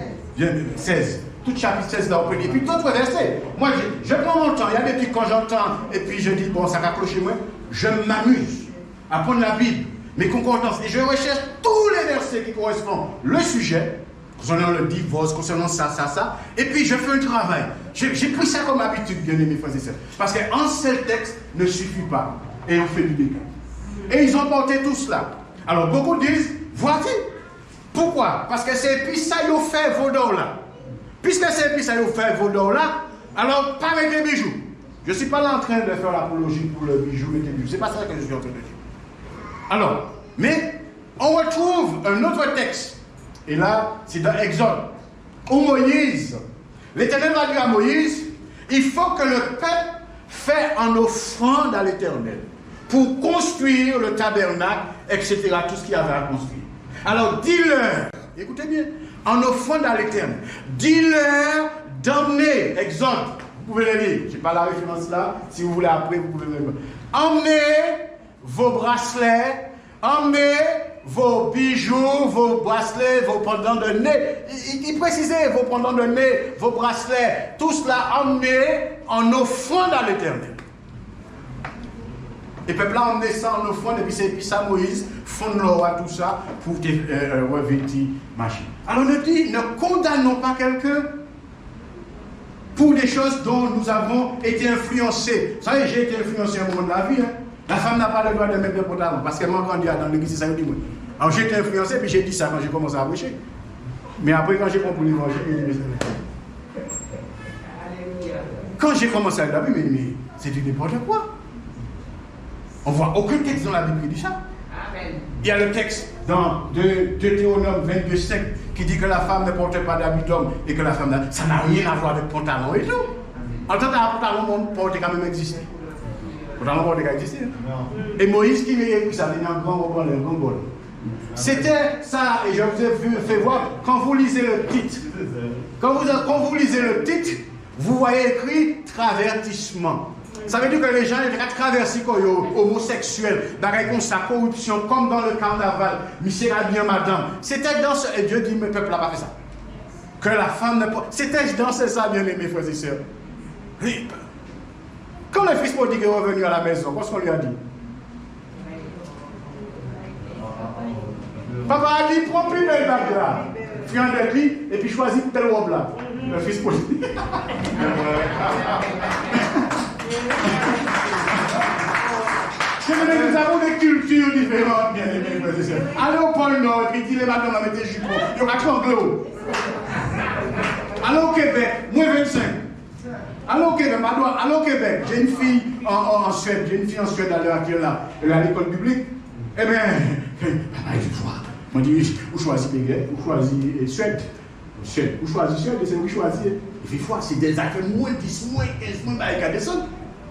16. Tout chapitre 16 là, on peut lire. Et puis d'autres versets. Moi, je prends mon temps. Il y a des trucs quand j'entends, et puis je dis, bon, ça va clocher moi. Je m'amuse à prendre la Bible, mes concordances, et je recherche tous les versets qui correspondent le sujet, concernant le divorce, concernant ça, et puis je fais un travail. J'ai pris ça comme habitude, bien aimés frères et sœurs, parce qu'un seul texte ne suffit pas, et on fait du dégât. Et ils ont porté tout cela. Alors beaucoup disent, voici. Pourquoi? Parce que c'est puis ça ils ont fait vos dons là. Puisque c'est puis ça ils ont fait vos dons là, alors pas mettre des bijoux. Je ne suis pas là en train de faire l'apologie pour le bijou, mettre des bijoux. C'est pas ça que je suis en train de dire. Alors, mais on retrouve un autre texte. Et là, c'est dans Exode. Où Moïse, l'Éternel va dire à Moïse, il faut que le peuple fait en offrande à l'Éternel pour construire le tabernacle, etc. Tout ce qu'il y avait à construire. Alors, dis-leur, écoutez bien, en offrande à l'Éternel, dis-leur d'emmener, Exode, vous pouvez le lire, je n'ai pas la référence là, si vous voulez après, vous pouvez le lire. Emmenez vos bracelets, emmenez vos bijoux, vos bracelets, vos pendants de nez. Il précisait vos pendants de nez, vos bracelets, tout cela emmenez en offrande à l'Éternel. Et le peuple a emmené ça en offrande, et puis ça Moïse fonde l'or à tout ça pour revêtir machin. Alors on dit, ne condamnons pas quelqu'un pour des choses dont nous avons été influencés. Vous savez, j'ai été influencé un moment de la vie. Hein. La femme n'a pas le droit de mettre de pantalon parce qu'elle m'a grandi dans l'église, c'est ça que je dis. Alors j'ai été influencé, puis j'ai dit ça quand j'ai commencé à prêcher. Mais après, quand j'ai compris l'évangile, j'ai dit, quand j'ai commencé à la Bible, mais c'est du n'importe quoi. On ne voit aucun texte dans la Bible qui dit ça. Amen. Il y a le texte dans Deutéronome 22,5 qui dit que la femme ne porte pas d'habit d'homme et que la femme, ça n'a rien à voir avec pantalon et tout. En tant que pantalon, porte quand même existé. Pantalon porte quand même existé. Et Moïse qui m'a écrit ça, il y a un grand bol. C'était ça, et je vous ai fait voir, quand vous lisez le titre, quand vous lisez le titre, vous voyez écrit travertissement. Ça veut dire que les gens ils traversent comme homosexuels, bagaille comme ça, corruption, comme dans le carnaval, misérable bien madame. C'était dans ce. Et Dieu dit, mais le peuple n'a pas fait ça. Que la femme ne pas. C'était dans ce ça, bien aimés frères et sœurs. Quand le fils prodigue est revenu à la maison, qu'est-ce qu'on lui a dit? Papa a dit, prends plus belle bague là. Friand de lui, et puis choisis telle robe là. Le fils prodigue. Nous avons des cultures différentes, bien aimés frères et sœurs. Allez au pôle Nord, et puis dis les madames avec des jupons. Il y aura tout anglo. Allez au Québec, moins 25. Allez au Québec, allez au Québec. J'ai une fille en Suède, à l'heure actuelle là. Elle est à l'école publique. Eh bien, papa, il faut. On dit, vous choisissez Québec, vous choisissez Suède. Vous choisissez Suède, et c'est vous choisissez. Il faut, c'est des actes moins 10, moins 15, moins bah, il y a des descendre.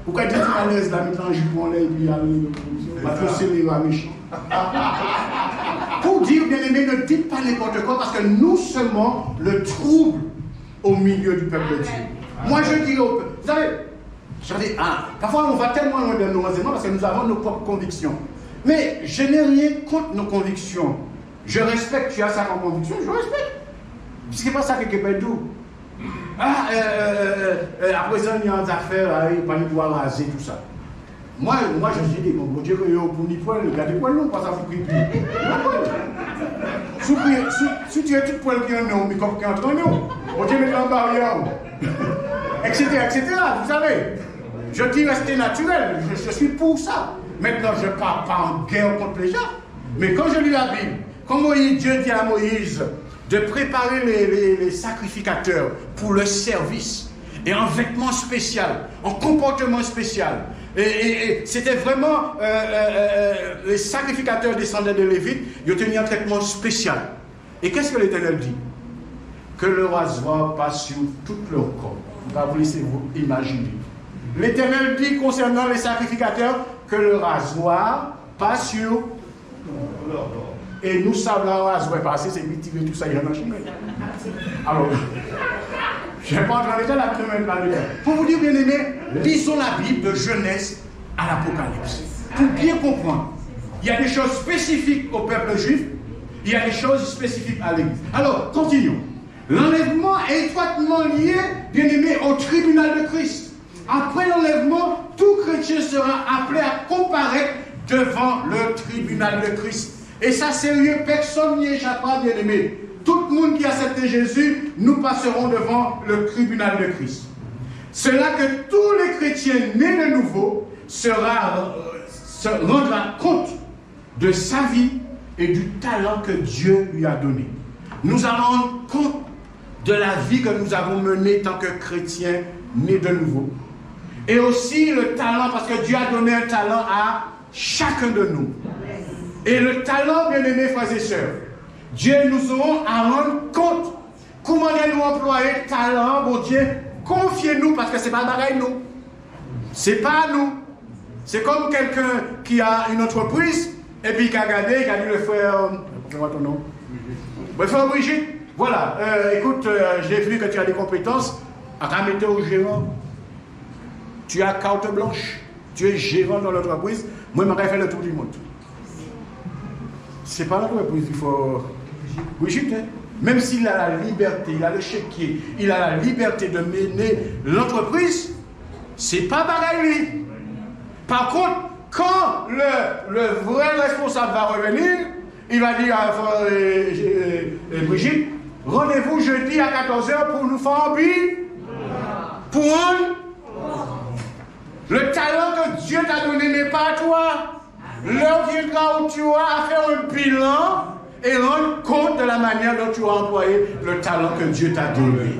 Pourquoi dire à l'aise là, mettre en jupon là, et puis on va forcer les méchants. Pour dire, bien aimé, ne dites pas n'importe quoi, parce que nous semons le trouble au milieu du peuple de Dieu. Moi, je dis au peuple, vous savez, parfois on va tellement loin de nos renseignements parce que nous avons nos propres convictions. Mais je n'ai rien contre nos convictions. Je respecte, tu as ça comme conviction, je respecte. Ce n'est pas ça qui est pas doux. À présent, il y a des affaires, il n'y a pas de pouvoir raser, tout ça. Moi, je dis, mon Dieu, que pour ni poil, il y a des poils longs, pas ça, vous criez plus. Si tu as tout poil qui est en nous, mais comme qui est entre nous, on Dieu met en barrière, etc., vous savez. Je dis rester naturel, je suis pour ça. Maintenant, je ne parle pas en guerre contre les gens. Mais quand je lis la Bible, quand Dieu dit à Moïse de préparer les sacrificateurs pour le service, et en vêtements spéciaux, en comportement spécial, et c'était vraiment, les sacrificateurs descendaient de Lévite, ils ont tenu un traitement spécial. Et qu'est-ce que l'Éternel dit? Que le rasoir passe sur tout leur corps. Vous laissez-vous imaginer. L'Éternel dit concernant les sacrificateurs que le rasoir passe sur leur corps. Et nous savons le rasoir passer, c'est cultiver tout ça, il y a un chemin. Alors, je ne vais pas entrer dans la semaine là-dedans. Pour vous dire, bien aimé, lisons la Bible de Genèse à l'Apocalypse. Pour bien comprendre, il y a des choses spécifiques au peuple juif, il y a des choses spécifiques à l'Église. Alors, continuons. L'enlèvement est étroitement lié, bien aimé, au tribunal de Christ. Après l'enlèvement, tout chrétien sera appelé à comparaître devant le tribunal de Christ. Et ça, sérieux, personne n'y échappera, bien aimé. Tout le monde qui a accepté Jésus, nous passerons devant le tribunal de Christ. C'est là que tous les chrétiens nés de nouveau se rendra compte de sa vie et du talent que Dieu lui a donné. Nous allons rendre compte de la vie que nous avons menée tant que chrétiens nés de nouveau. Et aussi le talent, parce que Dieu a donné un talent à chacun de nous. Et le talent, bien aimés frères et sœurs, Dieu nous aurons à rendre compte. Comment nous employer le talent, bon Dieu, confiez-nous, parce que ce n'est pas pareil nous. Ce n'est pas nous. C'est comme quelqu'un qui a une entreprise, et puis qui a regardé, qui a dit le frère, comment ton nom? Le frère Brigitte, voilà, écoute, j'ai vu que tu as des compétences, ramène-toi au gérant. Tu as carte blanche, tu es gérant dans l'entreprise, moi je m'aurais fait le tour du monde. C'est pas l'entreprise, il faut. Brigitte, hein? Même s'il a la liberté, il a le chéquier, il a la liberté de mener l'entreprise, c'est pas pareil lui. Par contre, quand le vrai responsable va revenir, il va dire à Brigitte, rendez-vous jeudi à 14h pour nous faire un billet. Pour un. Le talent que Dieu t'a donné n'est pas à toi. L'heure viendra où tu auras à faire un bilan et rendre compte de la manière dont tu as employé le talent que Dieu t'a donné.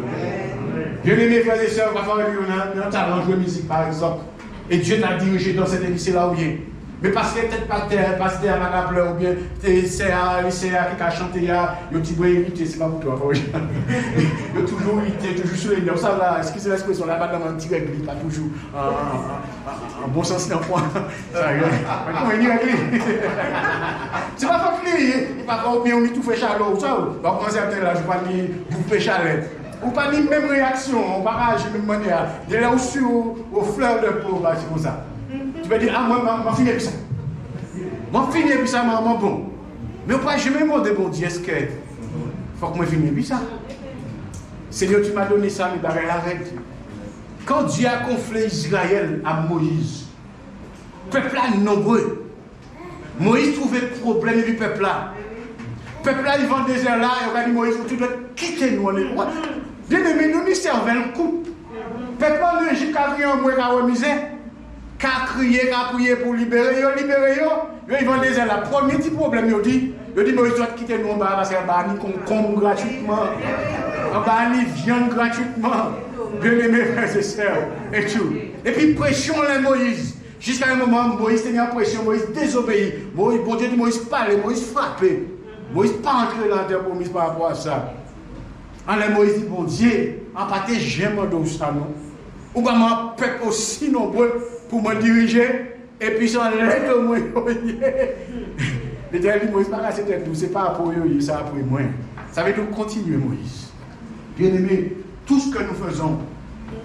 Bien aimés frères et sœurs, parfois on a un talent de jouer musique par exemple. Et Dieu t'a dirigé dans cette église là où il est. Mais parce que peut-être pas pasteur à la pleur ou bien c'est à lycéa qui a chanté, il y a un petit peu irrité, c'est pas pour toi. Il y a toujours irrité, toujours sur les nerfs. Ça là, excusez l'expression, là-bas dans un petit règle, pas toujours en bon sens d'enfant. Comment il dit c'est pas pour lui, il n'est pas pour bien, on est tout fait chaleur ou ça. Donc quand certains là, je ne vais pas dire bouffer chaleur. On pas la même réaction, on va pas agir de même manière. De là aussi aux fleurs de peau, c'est comme ça. Tu vas dire, ah, moi, je finis avec ça. Moi, je finis avec ça, moi, bon. Mais on ne peut pas jamais demander, bon Dieu, est-ce que. Faut que moi finisse avec ça. Seigneur, tu m'as donné ça, mais barrel arrête. Quand Dieu a confié Israël à Moïse, le peuple là est nombreux. Moïse trouvait problème du peuple là. Le peuple là, il vend des airs là, et on a dit, Moïse, tu dois quitter nous. Bien aimé, nous, nous servons le coup. Le peuple là, nous, j'ai qu'à crier en moi, qu'à misère. Qu'à crier, qu'à prier pour libérer, ils vont des ailes là. Premier petit problème, ils disent, Moïse doit quitter nous, parce qu'on va ni concombre gratuitement. On va ni viande gratuitement. Bien aimé, frères et sœurs, et tout. Et puis, pression là, Moïse. Jusqu'à un moment, Moïse tenait en pression, Moïse désobéit. Moïse, bon Dieu dit, Moïse parlait, Moïse frappait. Moïse pas entré dans la terre promise par rapport à ça. En l'air, Moïse dit, bon Dieu, en pâté, j'aime de ça, non? Ou bien, mon peuple aussi nombreux pour me diriger, et puis ça l'aide de moi. Et dit, Moïse, pas casser tête, c'est pas pour eux, ça pour moi. Ça veut dire continuer, Moïse. Bien aimé, tout ce que nous faisons,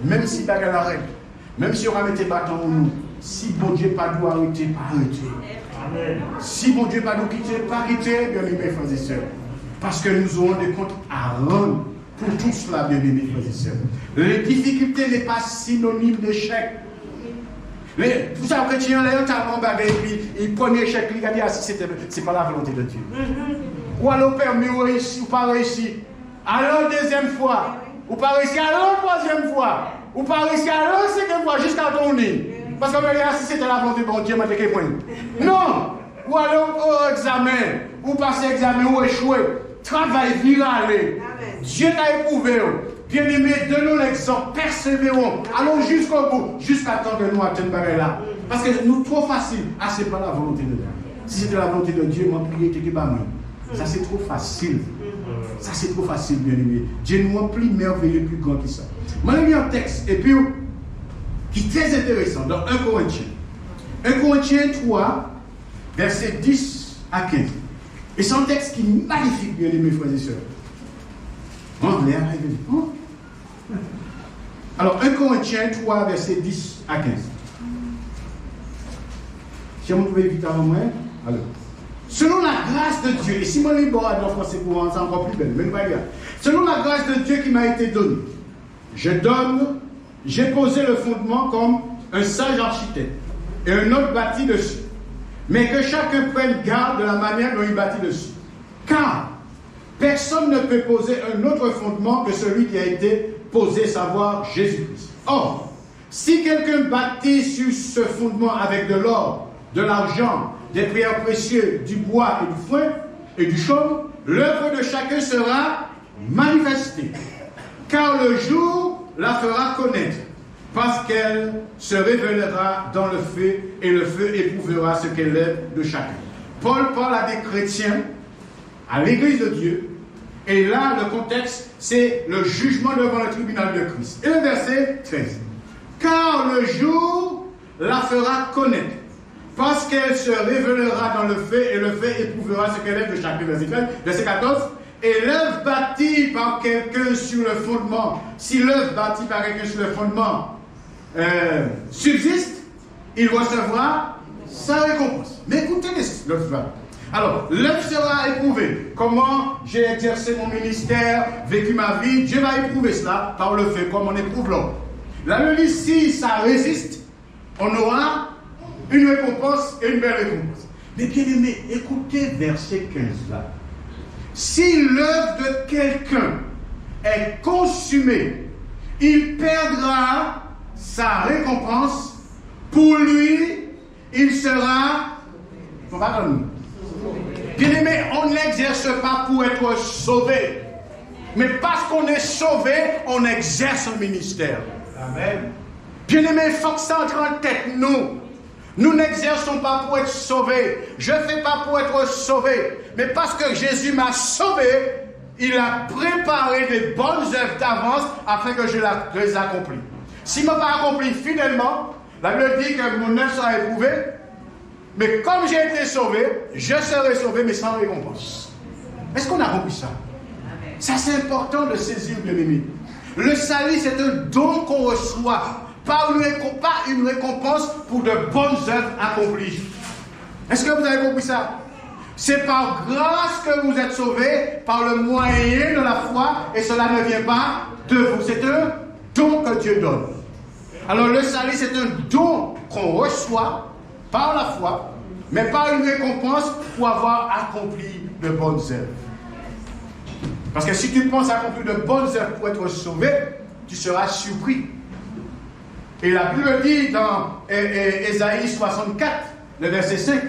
même si bagarre arrête, même si on va mettre bâton en nous, si bon Dieu pas nous arrêter, pas arrêter. Si bon Dieu pas nous quitter, pas quitter, bien aimés frères et sœurs. Parce que nous aurons des comptes à rendre pour tout cela, bien aimés frères et sœurs. Les difficultés n'est pas synonyme d'échec. Vous savez, chrétien, là, tellement bagarre, et puis, le premier échec, il a dit, ah, si c'est pas la volonté de Dieu. Ou alors, permis, ou réussi, ou pas réussi. Alors, deuxième fois, ou pas réussi, alors, troisième fois, ou pas réussi, alors, cinquième fois, jusqu'à tourner. Parce qu'on va dire, si c'était la volonté de bon Dieu, je vais point. Non! Ou alors au examen, ou passer examen, ou échouer. Travail viral. Dieu t'a éprouvé. Bien aimé, donnons l'exemple, persévérons. Allons jusqu'au bout, jusqu'à temps que nous atteignons là. Parce que nous, trop facile. Ah, c'est pas la volonté de Dieu. Si c'était la volonté de Dieu, moi, prier, t'es pas moi. Ça, c'est trop facile. Ça, c'est trop facile, bien aimé. Dieu nous remplit merveilleux, plus grand que ça. Moi, j'ai mis un texte, et puis, qui est très intéressant, dans 1 Corinthiens. 1 Corinthiens 3, versets 10 à 15. Et c'est un texte qui est magnifique, bien aimés frères et sœurs. Alors, 1 Corinthiens 3, versets 10 à 15. Si on pouvait vite avant moi, alors. Selon la grâce de Dieu, et si mon livre en français pour c'est encore plus belle, mais pas grave. Selon la grâce de Dieu qui m'a été donnée, j'ai posé le fondement comme un sage architecte, et un autre bâtit dessus. Mais que chacun prenne garde de la manière dont il bâtit dessus. Car personne ne peut poser un autre fondement que celui qui a été posé, savoir Jésus-Christ. Or, si quelqu'un bâtit sur ce fondement avec de l'or, de l'argent, des pierres précieuses, du bois et du foin et du chaume, l'œuvre de chacun sera manifestée. Car le jour la fera connaître, parce qu'elle se révélera dans le feu, et le feu éprouvera ce qu'elle est de chacun. Paul parle à des chrétiens, à l'église de Dieu, et là, le contexte, c'est le jugement devant le tribunal de Christ. Et le verset 13. Car le jour la fera connaître, parce qu'elle se révélera dans le feu, et le feu éprouvera ce qu'elle est de chacun. Verset 13. Verset 14. Et l'œuvre bâtie par quelqu'un sur le fondement, si l'œuvre bâtie par quelqu'un sur le fondement subsiste, il recevra sa récompense. Mais écoutez l'œuvre. Alors, l'œuvre sera éprouvée. Comment j'ai exercé mon ministère, vécu ma vie, Dieu va éprouver cela par le feu, comme on éprouve l'or. Là, le dit, si ça résiste, on aura une récompense et une belle récompense. Mais bien aimé, écoutez verset 15 là. Si l'œuvre de quelqu'un est consumée, il perdra sa récompense. Pour lui, il sera... Bien aimé, on n'exerce pas pour être sauvé. Mais parce qu'on est sauvé, on exerce un ministère. Amen. Bien-aimés, il faut que ça entre en tête, nous. Nous n'exerçons pas pour être sauvés. Je ne fais pas pour être sauvé. Mais parce que Jésus m'a sauvé, il a préparé des bonnes œuvres d'avance afin que je les accomplisse. Si je ne m'ai pas accompli fidèlement, la Bible dit que mon œuvre sera éprouvée. Mais comme j'ai été sauvé, je serai sauvé, mais sans récompense. Est-ce qu'on a compris ça? Amen. Ça, c'est important de saisir, bien-aimé. Le salut, c'est un don qu'on reçoit, pas une récompense pour de bonnes œuvres accomplies. Est-ce que vous avez compris ça? C'est par grâce que vous êtes sauvés, par le moyen de la foi, et cela ne vient pas de vous. C'est un don que Dieu donne. Alors le salut, c'est un don qu'on reçoit par la foi, mais pas une récompense pour avoir accompli de bonnes œuvres. Parce que si tu penses accomplir de bonnes œuvres pour être sauvé, tu seras surpris. Et la Bible dit dans Ésaïe 64, le verset 5,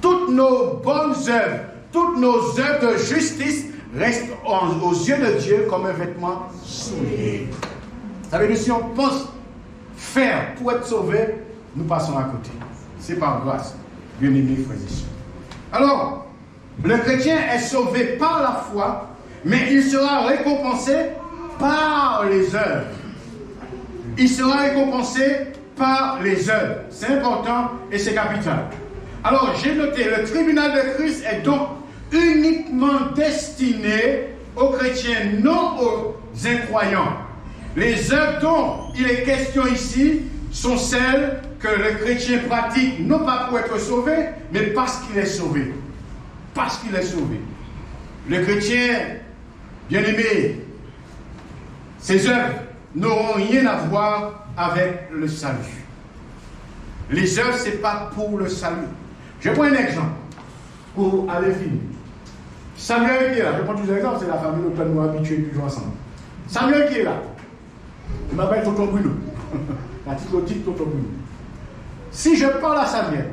toutes nos bonnes œuvres, toutes nos œuvres de justice restent aux yeux de Dieu comme un vêtement souillé. Ça veut dire si on pense faire pour être sauvé, nous passons à côté. C'est par grâce, bien-aimés frères et sœurs. Alors, le chrétien est sauvé par la foi, mais il sera récompensé par les œuvres. Il sera récompensé par les œuvres. C'est important et c'est capital. Alors, j'ai noté, le tribunal de Christ est donc uniquement destiné aux chrétiens, non aux incroyants. Les œuvres dont il est question ici sont celles que le chrétien pratique, non pas pour être sauvé, mais parce qu'il est sauvé. Parce qu'il est sauvé. Le chrétien, bien-aimé, ses œuvres n'auront rien à voir avec le salut. Les œuvres, ce n'est pas pour le salut. Je prends un exemple pour aller finir. Samuel qui est là, je prends tous les exemples, c'est la famille auquel nous habitués toujours ensemble. Samuel qui est là, il m'appelle Tonton Bruno. La petite Tonton Bruno. Si je parle à Samuel,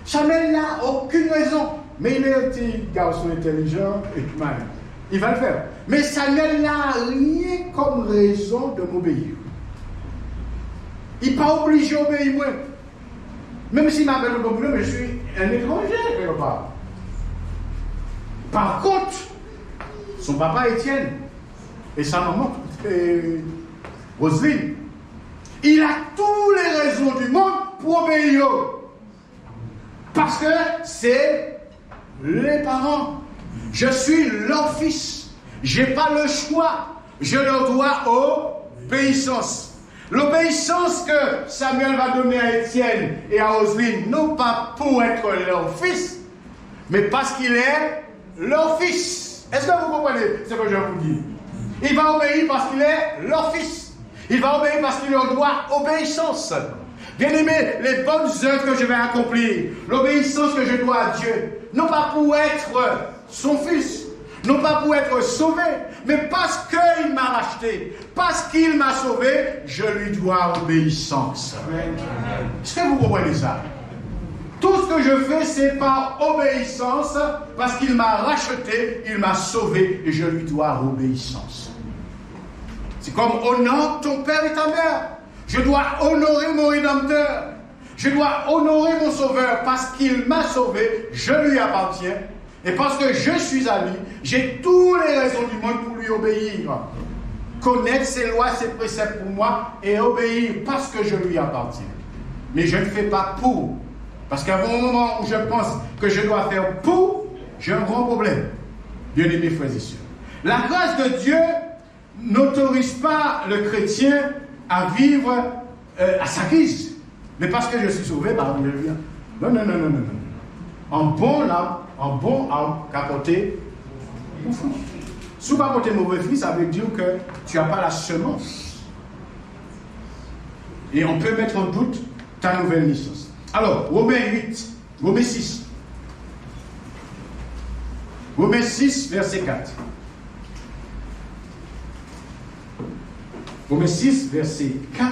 Samuel n'a aucune raison, mais il est un petit garçon intelligent et malin. Il va le faire. Mais Samuel n'a rien comme raison de m'obéir. Il n'est pas obligé d'obéir moi. Même s'il m'appelle Tonton Bruno, mais je suis un étranger quelque part. Par contre, son papa Étienne et sa maman Roselyne, il a toutes les raisons du monde pour obéir. Parce que c'est les parents. Je suis leur fils. Je n'ai pas le choix. Je leur dois obéissance. L'obéissance que Samuel va donner à Étienne et à Roselyne, non pas pour être leur fils, mais parce qu'il est leur fils. Est-ce que vous comprenez ce que je vous dis? Il va obéir parce qu'il est leur fils. Il va obéir parce qu'il leur doit obéissance. Bien-aimé, les bonnes œuvres que je vais accomplir, l'obéissance que je dois à Dieu, non pas pour être son fils, non pas pour être sauvé, mais parce qu'il m'a racheté, parce qu'il m'a sauvé, je lui dois obéissance. Est-ce que vous comprenez ça? Tout ce que je fais, c'est par obéissance, parce qu'il m'a racheté, il m'a sauvé, et je lui dois obéissance. C'est comme honore ton père et ta mère. Je dois honorer mon rédempteur. Je dois honorer mon sauveur parce qu'il m'a sauvé, je lui appartiens. Et parce que je suis à lui, j'ai toutes les raisons du monde pour lui obéir. Connaître ses lois, ses préceptes pour moi et obéir parce que je lui appartiens. Mais je ne fais pas pour. Parce qu'à un moment où je pense que je dois faire pour, j'ai un grand problème. Bien-aimés frères et sœurs. La grâce de Dieu n'autorise pas le chrétien à vivre à sa guise. Mais parce que je suis sauvé, bah, je viens. Non. En bon âme qu'à porter mon fruit. Si tu n'as pas porté mauvais fruit, ça veut dire que tu n'as pas la semence. Et on peut mettre en doute ta nouvelle naissance. Alors, Romains 6. Romains 6, verset 4. Romains 6, verset 4.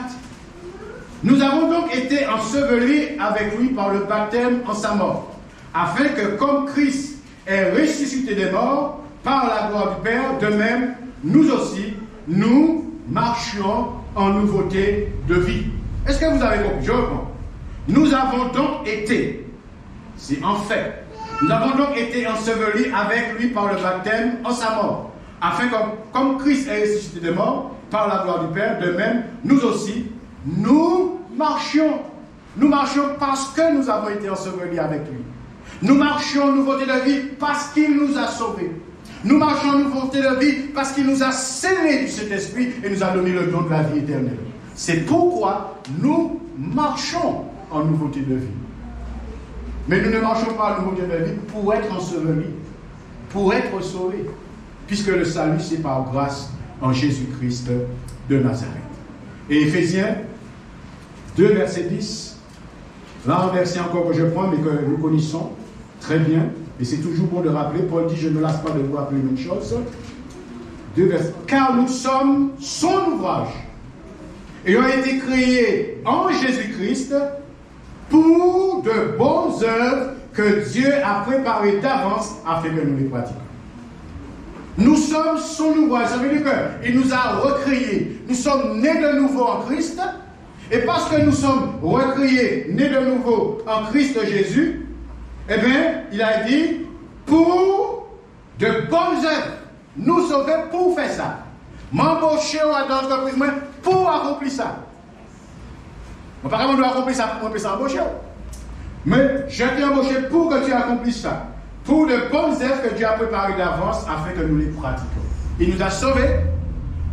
Nous avons donc été ensevelis avec lui par le baptême en sa mort, afin que comme Christ est ressuscité des morts par la gloire du Père, de même nous aussi, nous marchions en nouveauté de vie. Est-ce que vous avez compris? Je reprends. Nous avons donc été, c'est en fait, nous avons donc été ensevelis avec lui par le baptême en sa mort, afin que, comme Christ est ressuscité des morts, par la gloire du Père, de même, nous aussi, nous marchions. Nous marchions parce que nous avons été ensevelis avec lui. Nous marchions en nouveauté de vie parce qu'il nous a sauvés. Nous marchons en nouveauté de vie parce qu'il nous a scellés du Saint-Esprit et nous a donné le don de la vie éternelle. C'est pourquoi nous marchons en nouveauté de vie. Mais nous ne marchons pas en nouveauté de vie pour être ensevelis, pour être sauvés, puisque le salut c'est par grâce en Jésus-Christ de Nazareth. Et Éphésiens 2, verset 10, là un verset encore que je prends, mais que nous connaissons très bien, et c'est toujours bon de rappeler, Paul dit, je ne lasse pas de vous rappeler une chose, 2 versets, car nous sommes son ouvrage, ayant été créés en Jésus-Christ pour de bonnes œuvres que Dieu a préparées d'avance afin que nous les pratiquions. Nous sommes son ouvrage, ça veut dire qu'il nous a recréés. Nous sommes nés de nouveau en Christ, et parce que nous sommes recréés, nés de nouveau en Christ Jésus, eh bien, il a dit, pour de bonnes œuvres, nous sauver pour faire ça. M'embaucher dans l'entreprise pour accomplir ça. Apparemment, on doit accomplir ça pour m'embaucher. Mais je t'ai embauché pour que tu accomplisses ça. Pour de bonnes œuvres que Dieu a préparées d'avance afin que nous les pratiquions. Il nous a sauvés.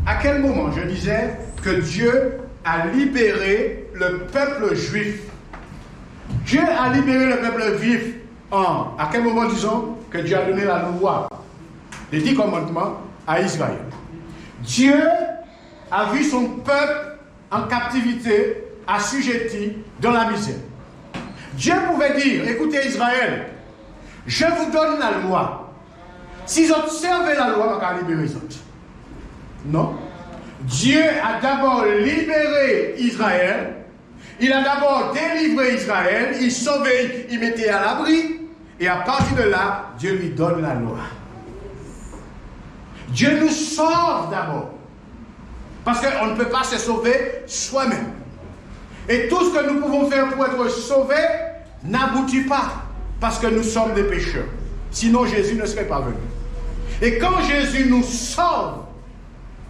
À quel moment? Je disais que Dieu a libéré le peuple juif. Dieu a libéré le peuple juif à quel moment, disons, que Dieu a donné la loi, les 10 commandements à Israël. Dieu a vu son peuple en captivité, assujetti dans la misère. Dieu pouvait dire, écoutez Israël, je vous donne la loi. S'ils observent la loi, on va libérer les autres. Non. Dieu a d'abord libéré Israël. Il a d'abord délivré Israël. Il sauvait, il mettait à l'abri. Et à partir de là, Dieu lui donne la loi. Dieu nous sauve d'abord. Parce qu'on ne peut pas se sauver soi-même. Et tout ce que nous pouvons faire pour être sauvés n'aboutit pas. Parce que nous sommes des pécheurs. Sinon, Jésus ne serait pas venu. Et quand Jésus nous sauve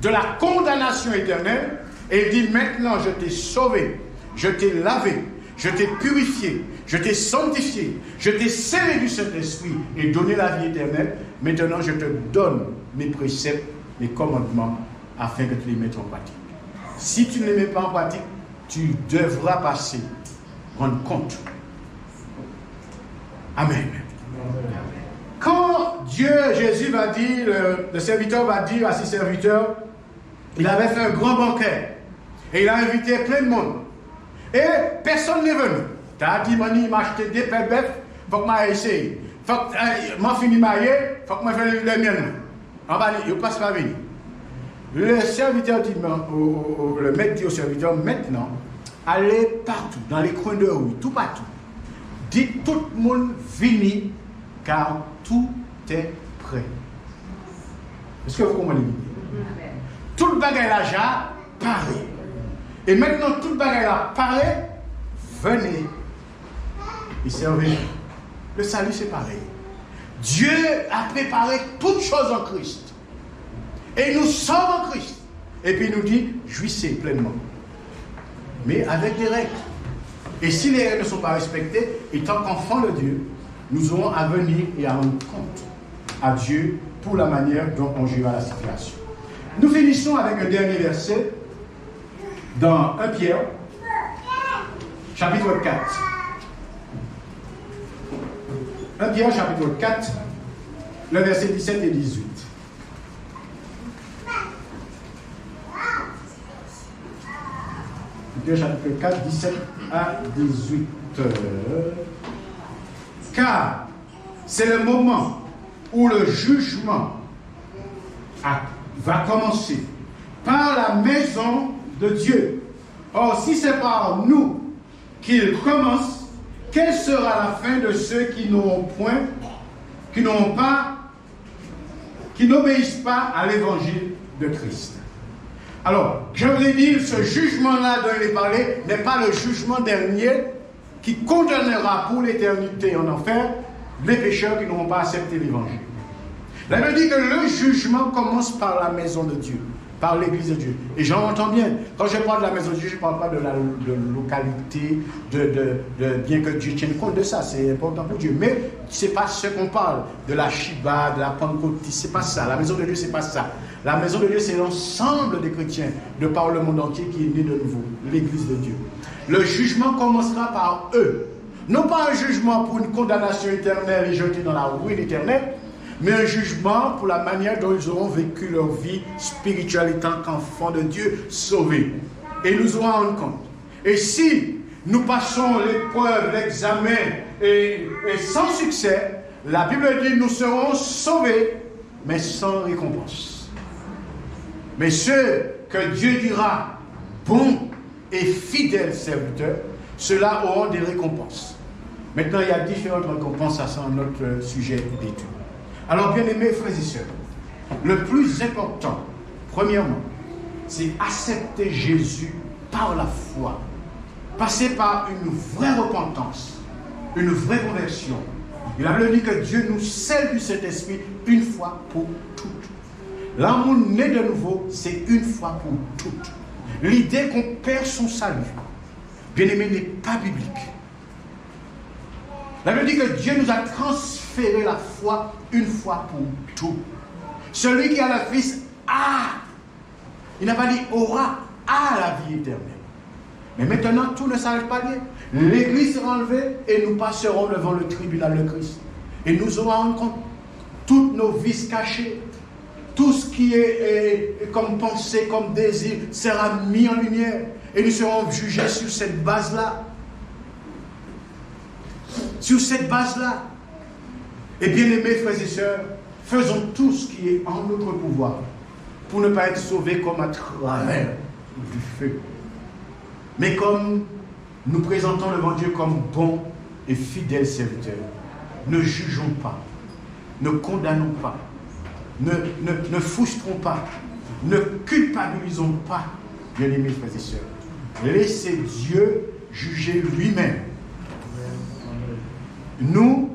de la condamnation éternelle, il dit maintenant je t'ai sauvé, je t'ai lavé, je t'ai purifié, je t'ai sanctifié, je t'ai scellé du Saint-Esprit et donné la vie éternelle. Maintenant, je te donne mes préceptes, mes commandements, afin que tu les mettes en pratique. Si tu ne les mets pas en pratique, tu devras passer, rendre compte. Amen. Quand Jésus va dire, le serviteur va dire à ses serviteurs, il avait fait un grand banquet et il a invité plein de monde. Et personne n'est venu. Tu as dit, Mani, m'a acheté des pelles bêtes, il faut que je essaye. Il faut que je finisse mailler, il faut que je fasse le mien. En bas, il ne passe pas venir. Le serviteur dit, le maître dit au serviteur, maintenant, allez partout, dans les coins de rue, tout partout. Dites tout le monde vini, car tout est prêt. Est-ce que vous comprenez? Tout le bagage là, déjà, paré. Et maintenant, tout le bagage là, paré, venez et servez. Le salut, c'est pareil. Dieu a préparé toutes choses en Christ. Et nous sommes en Christ. Et puis il nous dit, jouissez pleinement. Mais avec des règles. Et si les règles ne sont pas respectées, étant qu'enfants de Dieu, nous aurons à venir et à rendre compte à Dieu pour la manière dont on gère la situation. Nous finissons avec un dernier verset dans 1 Pierre, chapitre 4. 1 Pierre, chapitre 4, le verset 17 et 18. Chapitre 4, 17 à 18. Car c'est le moment où le jugement va commencer par la maison de Dieu. Or, si c'est par nous qu'il commence, quelle sera la fin de ceux qui n'obéissent pas à l'évangile de Christ. Alors, je vous ai dit, ce jugement-là dont il est parlé n'est pas le jugement dernier qui condamnera pour l'éternité en enfer les pécheurs qui n'auront pas accepté l'évangile. La Bible dit que le jugement commence par la maison de Dieu, par l'église de Dieu. Et j'en entends bien. Quand je parle de la maison de Dieu, je ne parle pas de la localité, bien que Dieu tienne compte de ça, c'est important pour Dieu. Mais ce n'est pas ce qu'on parle, de la Shiva, de la Pentecôte, ce n'est pas ça. La maison de Dieu, ce n'est pas ça. La maison de Dieu, c'est l'ensemble des chrétiens de par le monde entier qui est né de nouveau, l'église de Dieu. Le jugement commencera par eux. Non pas un jugement pour une condamnation éternelle et jeté dans la ruine éternelle, mais un jugement pour la manière dont ils auront vécu leur vie spirituelle étant qu'enfants de Dieu sauvés. Et nous aurons rendre compte. Et si nous passons l'épreuve, l'examen et sans succès, la Bible dit nous serons sauvés, mais sans récompense. Mais ceux que Dieu dira bons et fidèles serviteurs, ceux-là auront des récompenses. Maintenant, il y a différentes récompenses, ça c'est notre sujet d'étude. Alors, bien-aimés frères et sœurs, le plus important, premièrement, c'est accepter Jésus par la foi. Passer par une vraie repentance, une vraie conversion. Il a dit que Dieu nous scelle du Saint-Esprit une fois pour toutes. L'amour né de nouveau, c'est une fois pour toutes. L'idée qu'on perd son salut, bien-aimé, n'est pas biblique. La Bible dit que Dieu nous a transféré la foi une fois pour tout. Celui qui a le Fils a. Il n'a pas dit aura, a la vie éternelle. Mais maintenant, tout ne s'arrête pas bien. L'Église sera enlevée et nous passerons devant le tribunal de Christ. Et nous aurons en compte toutes nos vices cachés. Tout ce qui est comme pensée, comme désir, sera mis en lumière. Et nous serons jugés sur cette base-là. Sur cette base-là. Et bien aimés frères et sœurs, faisons tout ce qui est en notre pouvoir pour ne pas être sauvés comme à travers du feu. Mais comme nous présentons devant Dieu comme bons et fidèles serviteurs. Ne jugeons pas, ne condamnons pas, ne frustrons pas, ne culpabilisons pas, bien aimés frères et sœurs. Laissez Dieu juger lui-même. Nous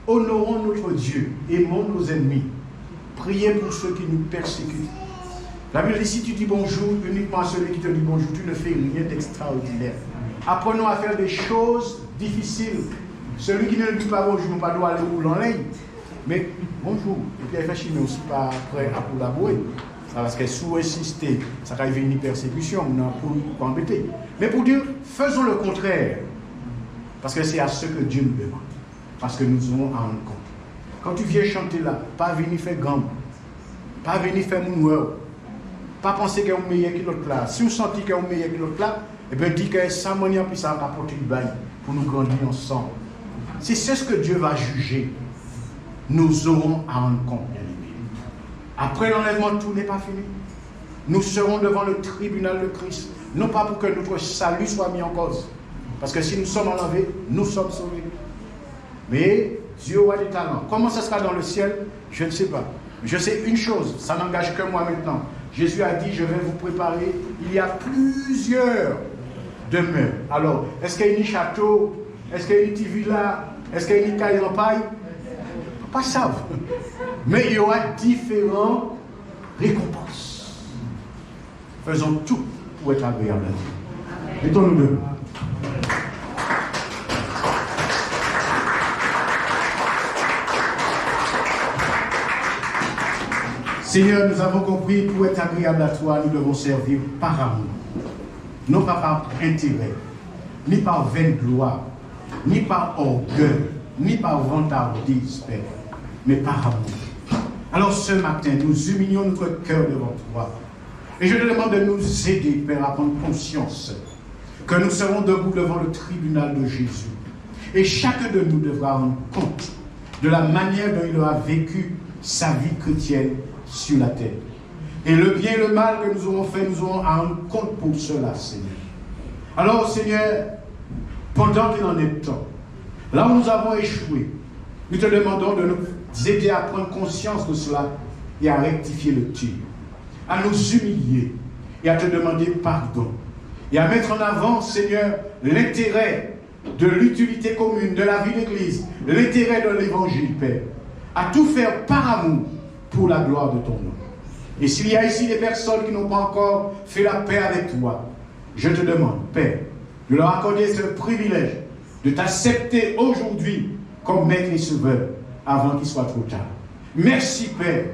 honorons notre Dieu, aimons nos ennemis, priez pour ceux qui nous persécutent. La Bible dit, si tu dis bonjour uniquement à celui qui te dit bonjour, tu ne fais rien d'extraordinaire. Apprenons à faire des choses difficiles. Celui qui ne dit pas bonjour n'a pas droit à aller rouler en ligne. Mais bonjour. Et puis il fait mais aussi pas prêt à collaborer. Parce que sous-insister, ça va venir une persécution, on a pour embêter. Mais pour dire, faisons le contraire. Parce que c'est à ce que Dieu nous demande. Parce que nous aurons à rendre compte. Quand tu viens chanter là, pas venir faire gamme, pas venir faire moonwell, pas penser qu'il y a un meilleur que l'autre là. Si vous sentez qu'il y a un meilleur que l'autre là, eh bien dis que sans manière, puis ça va apporter du bail pour nous grandir ensemble. Si c'est ce que Dieu va juger, nous aurons à rendre compte, bien aimés. Après l'enlèvement, tout n'est pas fini. Nous serons devant le tribunal de Christ. Non pas pour que notre salut soit mis en cause. Parce que si nous sommes enlevés, nous sommes sauvés. Mais Dieu aura des talents. Comment ça sera dans le ciel? Je ne sais pas. Je sais une chose, ça n'engage que moi maintenant. Jésus a dit, je vais vous préparer. Il y a plusieurs demeures. Alors, est-ce qu'il y a une château? Est-ce qu'il y a une petite villa? Est-ce qu'il y a une caille en paille? Pas ça. Mais il y aura différentes récompenses. Faisons tout pour être agréable à Dieu. Mettons-nous debout. Seigneur, nous avons compris, pour être agréable à toi, nous devons servir par amour. Non pas par intérêt, ni par vaine gloire, ni par orgueil, ni par vantardise, Père, mais par amour. Alors ce matin, nous humilions notre cœur devant toi. Et je te demande de nous aider, Père, à prendre conscience que nous serons debout devant le tribunal de Jésus. Et chacun de nous devra rendre compte de la manière dont il aura vécu sa vie chrétienne sur la terre. Et le bien et le mal que nous aurons fait, nous aurons à rendre compte pour cela, Seigneur. Alors, Seigneur, pendant qu'il en est temps, là où nous avons échoué, nous te demandons de nous aider à prendre conscience de cela et à rectifier le tir. à nous humilier et à te demander pardon. Et à mettre en avant, Seigneur, l'intérêt de l'utilité commune de la vie d'Église, l'intérêt de l'Évangile, Père, à tout faire par amour pour la gloire de ton nom. Et s'il y a ici des personnes qui n'ont pas encore fait la paix avec toi, je te demande, Père, de leur accorder ce privilège de t'accepter aujourd'hui comme maître et sauveur avant qu'il soit trop tard. Merci, Père,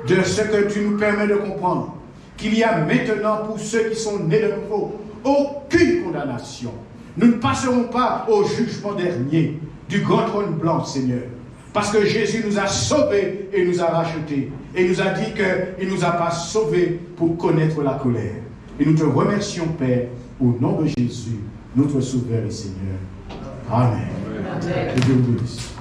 de ce que tu nous permets de comprendre, qu'il y a maintenant pour ceux qui sont nés de nouveau aucune condamnation. Nous ne passerons pas au jugement dernier du grand trône blanc, Seigneur, parce que Jésus nous a sauvés et nous a rachetés. Et nous a dit qu'il ne nous a pas sauvés pour connaître la colère. Et nous te remercions, Père, au nom de Jésus, notre Sauveur et Seigneur. Amen. Que Dieu vous bénisse.